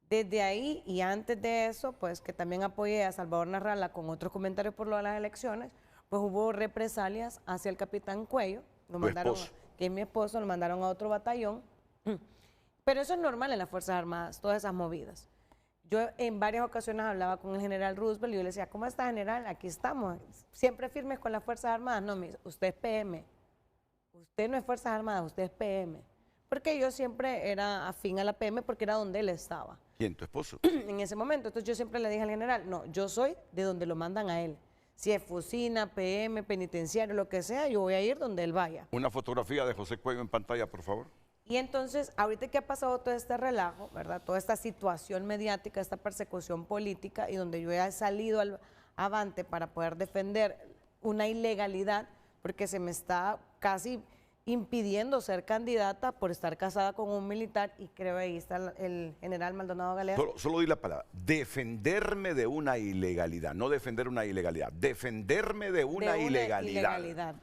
E: Desde ahí y antes de eso, pues que también apoyé a Salvador Narrala con otros comentarios por lo de las elecciones, pues hubo represalias hacia el capitán Cuello, lo mandaron, que es mi esposo, lo mandaron a otro batallón, pero eso es normal en las Fuerzas Armadas, todas esas movidas. Yo en varias ocasiones hablaba con el general Roosevelt y yo le decía, ¿cómo está, general? Aquí estamos, siempre firmes con las Fuerzas Armadas. No, usted es PM, usted no es Fuerzas Armadas, usted es PM. Porque yo siempre era afín a la PM porque era donde él estaba.
B: ¿Quién, tu esposo?
E: En ese momento, entonces yo siempre le dije al general, no, yo soy de donde lo mandan a él. Si es Fusina, PM, penitenciario, lo que sea, yo voy a ir donde él vaya.
B: Una fotografía de José Cuello en pantalla, por favor.
E: Y entonces, ahorita que ha pasado todo este relajo, ¿verdad? Toda esta situación mediática, esta persecución política, y donde yo he salido avante para poder defender una ilegalidad, porque se me está casi impidiendo ser candidata por estar casada con un militar, y creo ahí está el general Maldonado Galea.
B: Solo di la palabra, defenderme de una ilegalidad, no defender una ilegalidad, defenderme de una ilegalidad.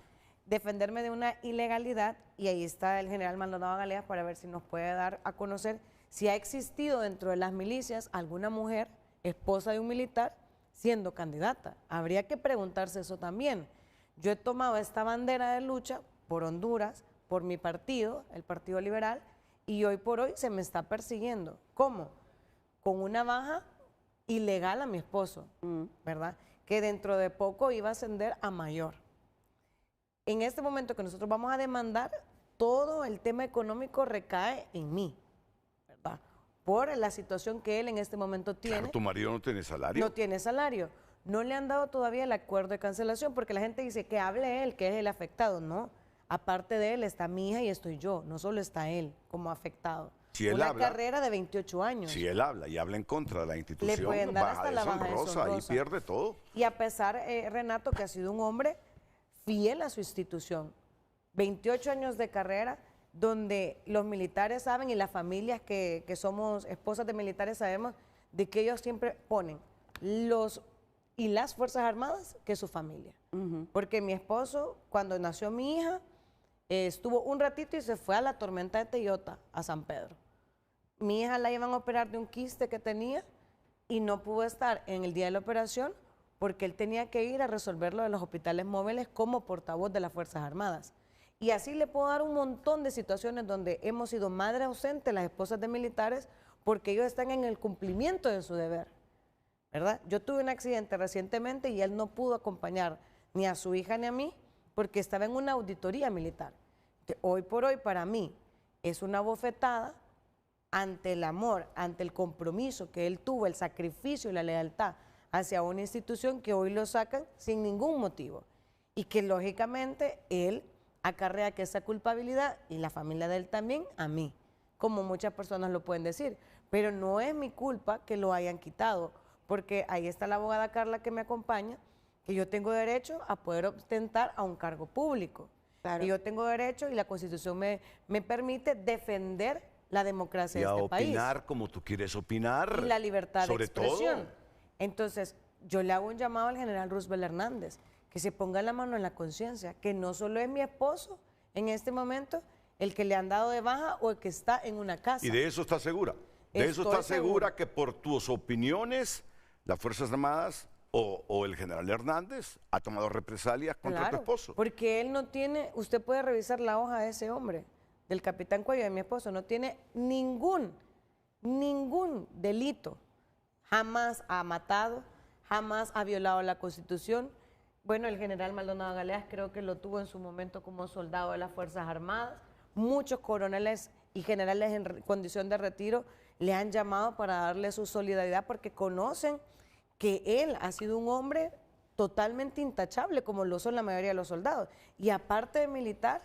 E: Defenderme de una ilegalidad, y ahí está el general Maldonado Galeas para ver si nos puede dar a conocer si ha existido dentro de las milicias alguna mujer, esposa de un militar, siendo candidata. Habría que preguntarse eso también. Yo he tomado esta bandera de lucha por Honduras, por mi partido, el Partido Liberal, y hoy por hoy se me está persiguiendo. ¿Cómo? Con una baja ilegal a mi esposo, ¿verdad? Que dentro de poco iba a ascender a mayor. En este momento que nosotros vamos a demandar, todo el tema económico recae en mí, ¿verdad? Por la situación que él en este momento tiene.
B: Claro, tu marido no tiene salario.
E: No tiene salario. No le han dado todavía el acuerdo de cancelación porque la gente dice que hable él, que es el afectado. No, aparte de él está mi hija y estoy yo, no solo está él como afectado.
B: Si él
E: una
B: habla,
E: carrera de 28 años.
B: Si él habla y habla en contra de la institución,
E: le pueden dar hasta la baja
B: deshonrosa y pierde todo.
E: Y a pesar, Renato, que ha sido un hombre fiel a su institución, 28 años de carrera, donde los militares saben y las familias que somos esposas de militares sabemos de que ellos siempre ponen los y las Fuerzas Armadas que su familia. Porque mi esposo, cuando nació mi hija, estuvo un ratito y se fue a la tormenta de Teyota, a San Pedro. Mi hija la iban a operar de un quiste que tenía y no pudo estar en el día de la operación porque él tenía que ir a resolverlo de los hospitales móviles como portavoz de las Fuerzas Armadas. Y así le puedo dar un montón de situaciones donde hemos sido madre ausente, las esposas de militares, porque ellos están en el cumplimiento de su deber, ¿verdad? Yo tuve un accidente recientemente y él no pudo acompañar ni a su hija ni a mí porque estaba en una auditoría militar. Hoy por hoy, para mí, es una bofetada ante el amor, ante el compromiso que él tuvo, el sacrificio y la lealtad hacia una institución que hoy lo sacan sin ningún motivo y que lógicamente él acarrea que esa culpabilidad y la familia de él también a mí, como muchas personas lo pueden decir, pero no es mi culpa que lo hayan quitado, porque ahí está la abogada Carla que me acompaña, que yo tengo derecho a poder ostentar a un cargo público, claro. Y yo tengo derecho y la Constitución me permite defender la democracia de este país.
B: Y a opinar como tú quieres opinar.
E: Y la libertad de expresión.
B: Todo.
E: Entonces, yo le hago un llamado al general Roosevelt Hernández, que se ponga la mano en la conciencia, que no solo es mi esposo en este momento el que le han dado de baja o el que está en una casa.
B: ¿Y de eso está segura? ¿De eso está segura que por tus opiniones las Fuerzas Armadas o el general Hernández ha tomado represalias contra tu esposo?
E: Porque él no tiene, usted puede revisar la hoja de ese hombre, del capitán Cuello, de mi esposo, no tiene ningún delito. Jamás ha matado, jamás ha violado la Constitución. Bueno, el general Maldonado Galeas creo que lo tuvo en su momento como soldado de las Fuerzas Armadas. Muchos coroneles y generales en condición de retiro le han llamado para darle su solidaridad porque conocen que él ha sido un hombre totalmente intachable, como lo son la mayoría de los soldados. Y aparte de militar,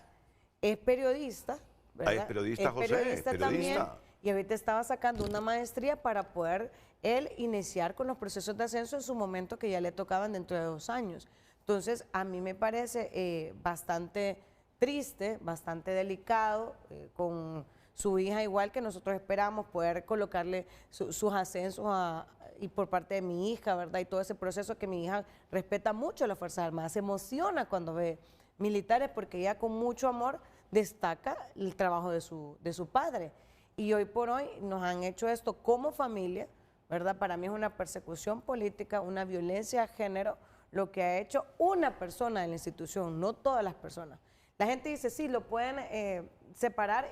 E: es periodista, ¿verdad?
B: Es periodista, José,
E: periodista también. Y ahorita estaba sacando una maestría para poder él iniciar con los procesos de ascenso en su momento que ya le tocaban dentro de 2 años. Entonces, a mí me parece bastante triste, bastante delicado, con su hija igual que nosotros esperamos poder colocarle sus ascensos y por parte de mi hija, ¿verdad? Y todo ese proceso que mi hija respeta mucho a las Fuerzas Armadas, se emociona cuando ve militares porque ella con mucho amor destaca el trabajo de su padre. Y hoy por hoy nos han hecho esto como familia, ¿verdad? Para mí es una persecución política, una violencia de género, lo que ha hecho una persona de la institución, no todas las personas. La gente dice, sí, lo pueden separar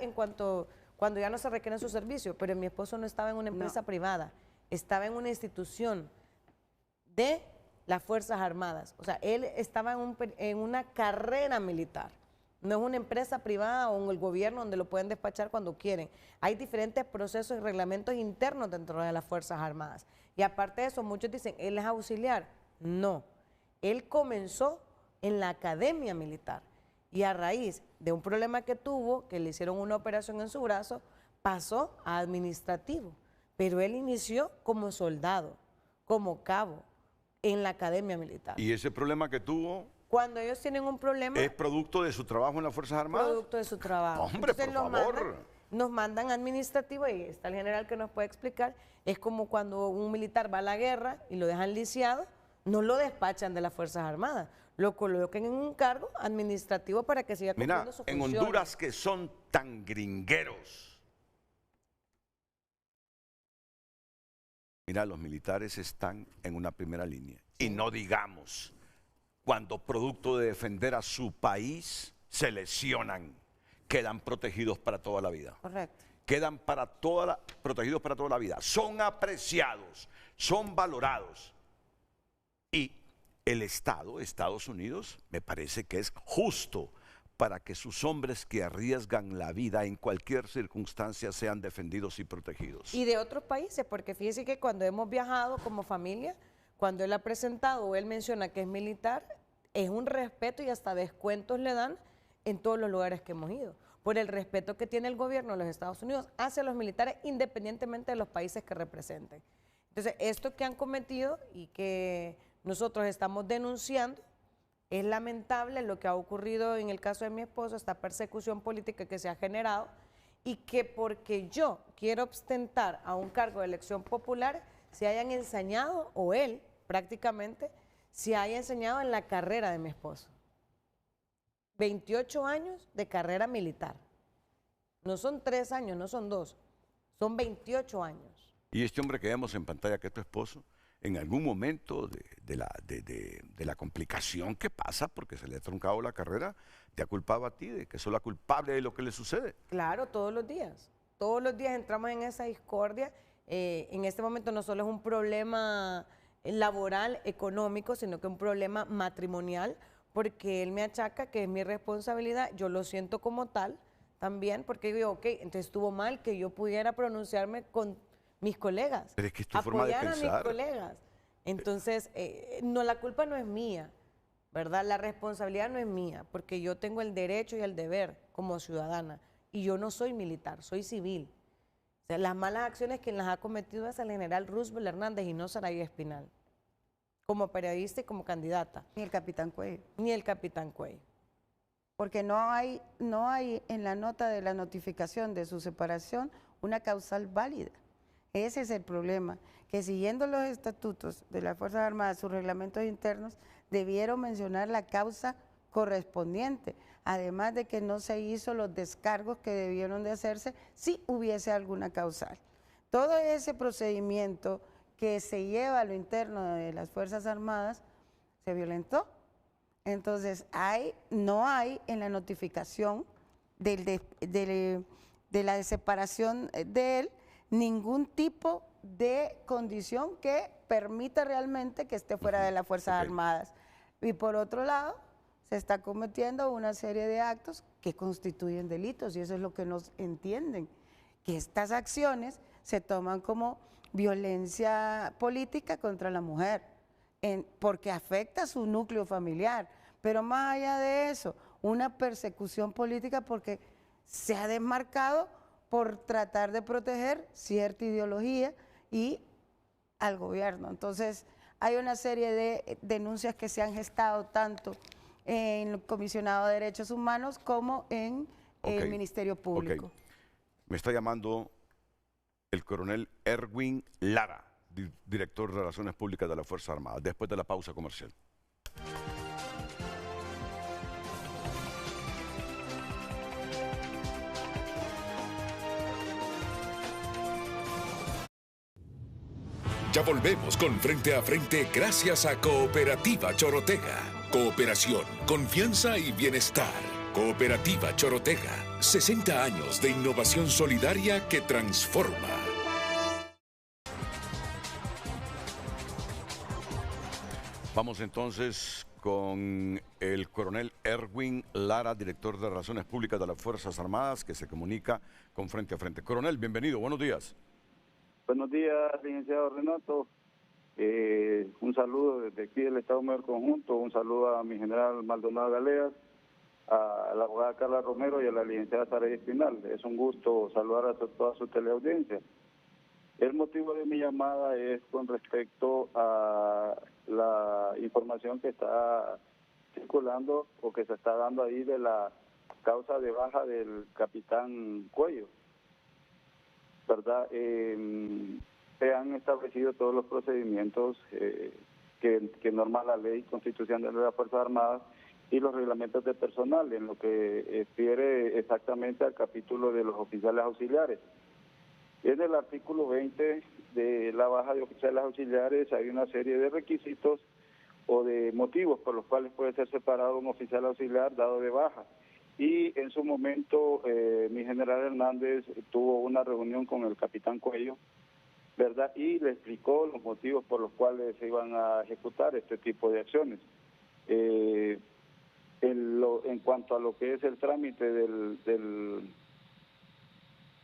E: cuando ya no se requieren sus servicios, pero mi esposo no estaba en una empresa privada, estaba en una institución de las Fuerzas Armadas. O sea, él estaba en una carrera militar. No es una empresa privada o en el gobierno donde lo pueden despachar cuando quieren. Hay diferentes procesos y reglamentos internos dentro de las Fuerzas Armadas. Y aparte de eso, muchos dicen, él es auxiliar. No, él comenzó en la academia militar. Y a raíz de un problema que tuvo, que le hicieron una operación en su brazo, pasó a administrativo. Pero él inició como soldado, como cabo, en la academia militar.
B: ¿Y ese problema que tuvo?
E: Cuando ellos tienen un problema...
B: ¿Es producto de su trabajo en las Fuerzas Armadas?
E: Producto de su trabajo.
B: Hombre,
E: entonces,
B: por favor.
E: Nos mandan administrativo, y está el general que nos puede explicar, es como cuando un militar va a la guerra y lo dejan lisiado, no lo despachan de las Fuerzas Armadas, lo colocan en un cargo administrativo para que siga cumpliendo su función.
B: En Honduras, que son tan gringueros. Mira, los militares están en una primera línea. Y no digamos, cuando producto de defender a su país se lesionan, quedan protegidos para toda la vida.
C: Correcto.
B: Quedan protegidos para toda la vida. Son apreciados, son valorados. Y el Estado, Estados Unidos, me parece que es justo para que sus hombres que arriesgan la vida en cualquier circunstancia sean defendidos y protegidos.
E: Y de otros países, porque fíjese que cuando hemos viajado como familia, cuando él ha presentado o él menciona que es militar, es un respeto y hasta descuentos le dan en todos los lugares que hemos ido, por el respeto que tiene el gobierno de los Estados Unidos hacia los militares, independientemente de los países que representen. Entonces, esto que han cometido y que nosotros estamos denunciando, es lamentable lo que ha ocurrido en el caso de mi esposo, esta persecución política que se ha generado, y que porque yo quiero ostentar a un cargo de elección popular, se hayan ensañado, o él prácticamente, se haya enseñado en la carrera de mi esposo. 28 años de carrera militar. No son 3 años, no son 2, son 28 años.
B: Y este hombre que vemos en pantalla, que es tu esposo, en algún momento de la complicación que pasa porque se le ha truncado la carrera, te ha culpado a ti de que sos la culpable de lo que le sucede.
E: Claro, todos los días entramos en esa discordia. En este momento no solo es un problema laboral, económico, sino que un problema matrimonial, porque él me achaca que es mi responsabilidad, yo lo siento como tal también, porque digo, ok, entonces estuvo mal que yo pudiera pronunciarme con mis colegas,
B: pero es que es tu forma de pensar.
E: Apoyar a mis colegas. Entonces, no, la culpa no es mía, ¿verdad? La responsabilidad no es mía, porque yo tengo el derecho y el deber como ciudadana, y yo no soy militar, soy civil. O sea, las malas acciones quien las ha cometido es el general Roosevelt Hernández y no Saraya Espinal, como periodista y como candidata.
C: Ni el capitán Cuello.
E: Ni el capitán Cuello.
C: Porque no hay en la nota de la notificación de su separación una causal válida. Ese es el problema, que siguiendo los estatutos de las Fuerzas Armadas, sus reglamentos internos, debieron mencionar la causa correspondiente, además de que no se hizo los descargos que debieron de hacerse si hubiese alguna causal. Todo ese procedimiento que se lleva a lo interno de las Fuerzas Armadas se violentó. Entonces, no hay en la notificación de la separación de él ningún tipo de condición que permita realmente que esté fuera de las Fuerzas Armadas. Y por otro lado, se está cometiendo una serie de actos que constituyen delitos, y eso es lo que nos entienden, que estas acciones se toman como violencia política contra la mujer, porque afecta a su núcleo familiar. Pero más allá de eso, una persecución política porque se ha desmarcado por tratar de proteger cierta ideología y al gobierno. Entonces, hay una serie de denuncias que se han gestado tanto en el Comisionado de Derechos Humanos como en el Ministerio Público.
B: Me está llamando el coronel Erwin Lara, director de Relaciones Públicas de la Fuerza Armada, después de la pausa comercial.
A: Ya volvemos con Frente a Frente gracias a Cooperativa Chorotega. Cooperación, confianza y bienestar. Cooperativa Chorotega. 60 años de innovación solidaria que transforma.
B: Vamos entonces con el coronel Erwin Lara, director de Relaciones Públicas de las Fuerzas Armadas, que se comunica con Frente a Frente. Coronel, bienvenido, buenos días.
L: Buenos días, licenciado Renato. Un saludo desde aquí del Estado Mayor Conjunto, un saludo a mi general Maldonado Galeas, a la abogada Carla Romero y a la licenciada Saray Espinal. Es un gusto saludar a toda su teleaudiencia. El motivo de mi llamada es con respecto a la información que está circulando o que se está dando ahí de la causa de baja del capitán Cuello, ¿verdad? Se han establecido todos los procedimientos que norma la ley constitucional de las Fuerzas Armadas y los reglamentos de personal, en lo que refiere exactamente al capítulo de los oficiales auxiliares. En el artículo 20 de la baja de oficiales auxiliares hay una serie de requisitos o de motivos por los cuales puede ser separado un oficial auxiliar dado de baja. Y en su momento mi general Hernández tuvo una reunión con el capitán Cuello, ¿verdad? Y le explicó los motivos por los cuales se iban a ejecutar este tipo de acciones. En cuanto a lo que es el trámite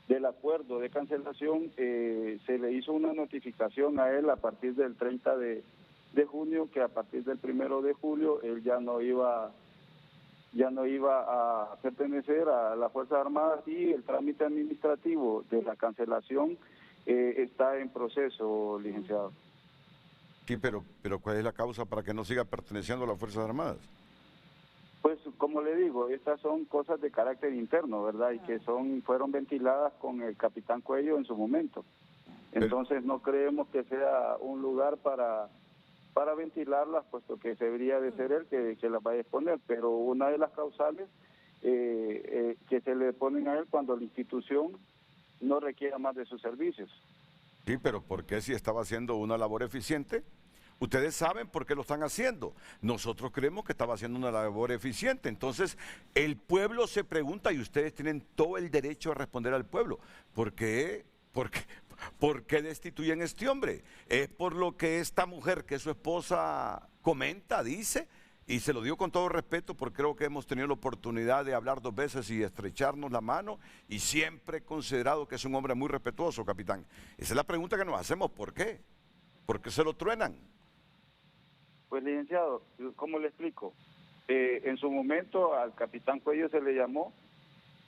L: del acuerdo de cancelación, se le hizo una notificación a él a partir del 30 de junio, que a partir del 1 de julio él ya no iba a pertenecer a las Fuerzas Armadas y el trámite administrativo de la cancelación está en proceso, licenciado.
B: Sí, pero ¿cuál es la causa para que no siga perteneciendo a las Fuerzas Armadas?
L: Pues como le digo, estas son cosas de carácter interno, ¿verdad? Y que fueron ventiladas con el capitán Cuello en su momento. Entonces no creemos que sea un lugar para ventilarlas, puesto que debería de ser él que las vaya a exponer. Pero una de las causales que se le ponen a él cuando la institución no requiera más de sus servicios.
B: Sí, pero ¿por qué si estaba haciendo una labor eficiente? Ustedes saben por qué lo están haciendo. Nosotros creemos que estaba haciendo una labor eficiente. Entonces, el pueblo se pregunta y ustedes tienen todo el derecho a responder al pueblo. ¿Por qué? ¿Por qué destituyen a este hombre? Es por lo que esta mujer, que es su esposa, comenta, dice, y se lo digo con todo respeto porque creo que hemos tenido la oportunidad de hablar 2 veces y estrecharnos la mano y siempre he considerado que es un hombre muy respetuoso, capitán. Esa es la pregunta que nos hacemos, ¿por qué? ¿Por qué se lo truenan?
L: Pues, licenciado, ¿cómo le explico? En su momento al capitán Cuello se le llamó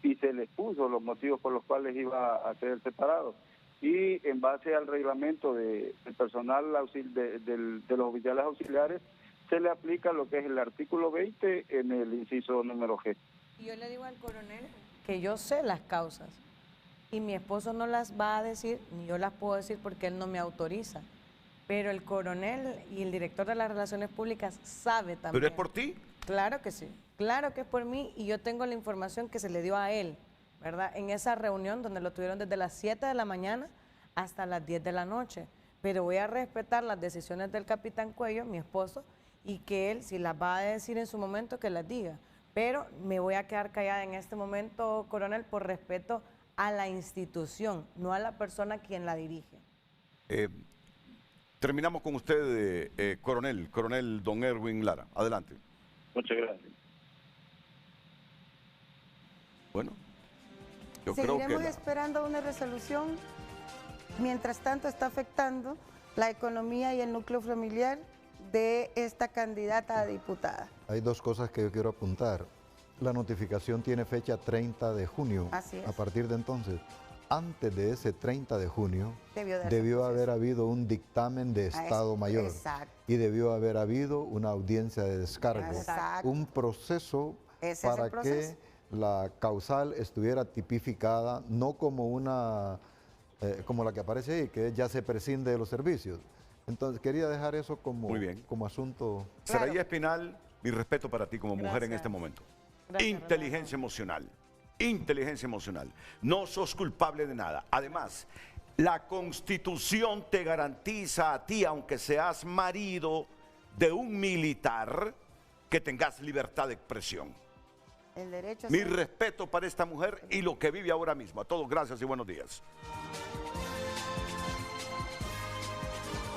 L: y se le puso los motivos por los cuales iba a ser separado. Y en base al reglamento del personal de los oficiales auxiliares, se le aplica lo que es el artículo 20 en el inciso número G.
E: Y yo le digo al coronel que yo sé las causas y mi esposo no las va a decir, ni yo las puedo decir porque él no me autoriza. Pero el coronel y el director de las Relaciones Públicas sabe también.
B: ¿Pero es por ti?
E: Claro que sí, claro que es por mí y yo tengo la información que se le dio a él, ¿verdad? En esa reunión donde lo tuvieron desde las 7 de la mañana hasta las 10 de la noche. Pero voy a respetar las decisiones del capitán Cuello, mi esposo, y que él, si las va a decir en su momento, que las diga. Pero me voy a quedar callada en este momento, coronel, por respeto a la institución, no a la persona quien la dirige.
B: Terminamos con usted, coronel don Erwin Lara. Adelante.
L: Muchas gracias.
B: Bueno, Yo creo que
C: Seguiremos esperando una resolución. Mientras tanto, está afectando la economía y el núcleo familiar de esta candidata a diputada.
D: Hay dos cosas que yo quiero apuntar. La notificación tiene fecha 30 de junio.
C: Así es.
D: A partir de entonces, antes de ese 30 de junio,
C: Debió
D: debió haber habido un dictamen de Estado Mayor.
C: Exacto.
D: Y debió haber habido una audiencia de descargo.
C: Exacto.
D: Un proceso
C: Ese es
D: para
C: el proceso.
D: que la causal estuviera tipificada, no como una, como la que aparece ahí, que ya se prescinde de los servicios. Entonces quería dejar eso como,
B: Muy bien.
D: como asunto.
B: Saraí Espinal, mi respeto para ti como mujer en este momento.
E: Gracias,
B: Inteligencia emocional. Inteligencia emocional. No sos culpable de nada. Además, la Constitución te garantiza a ti, aunque seas marido de un militar, que tengas libertad de expresión.
C: El derecho a
B: Mi
C: ser-
B: respeto para esta mujer y lo que vive ahora mismo. A todos, gracias y buenos días.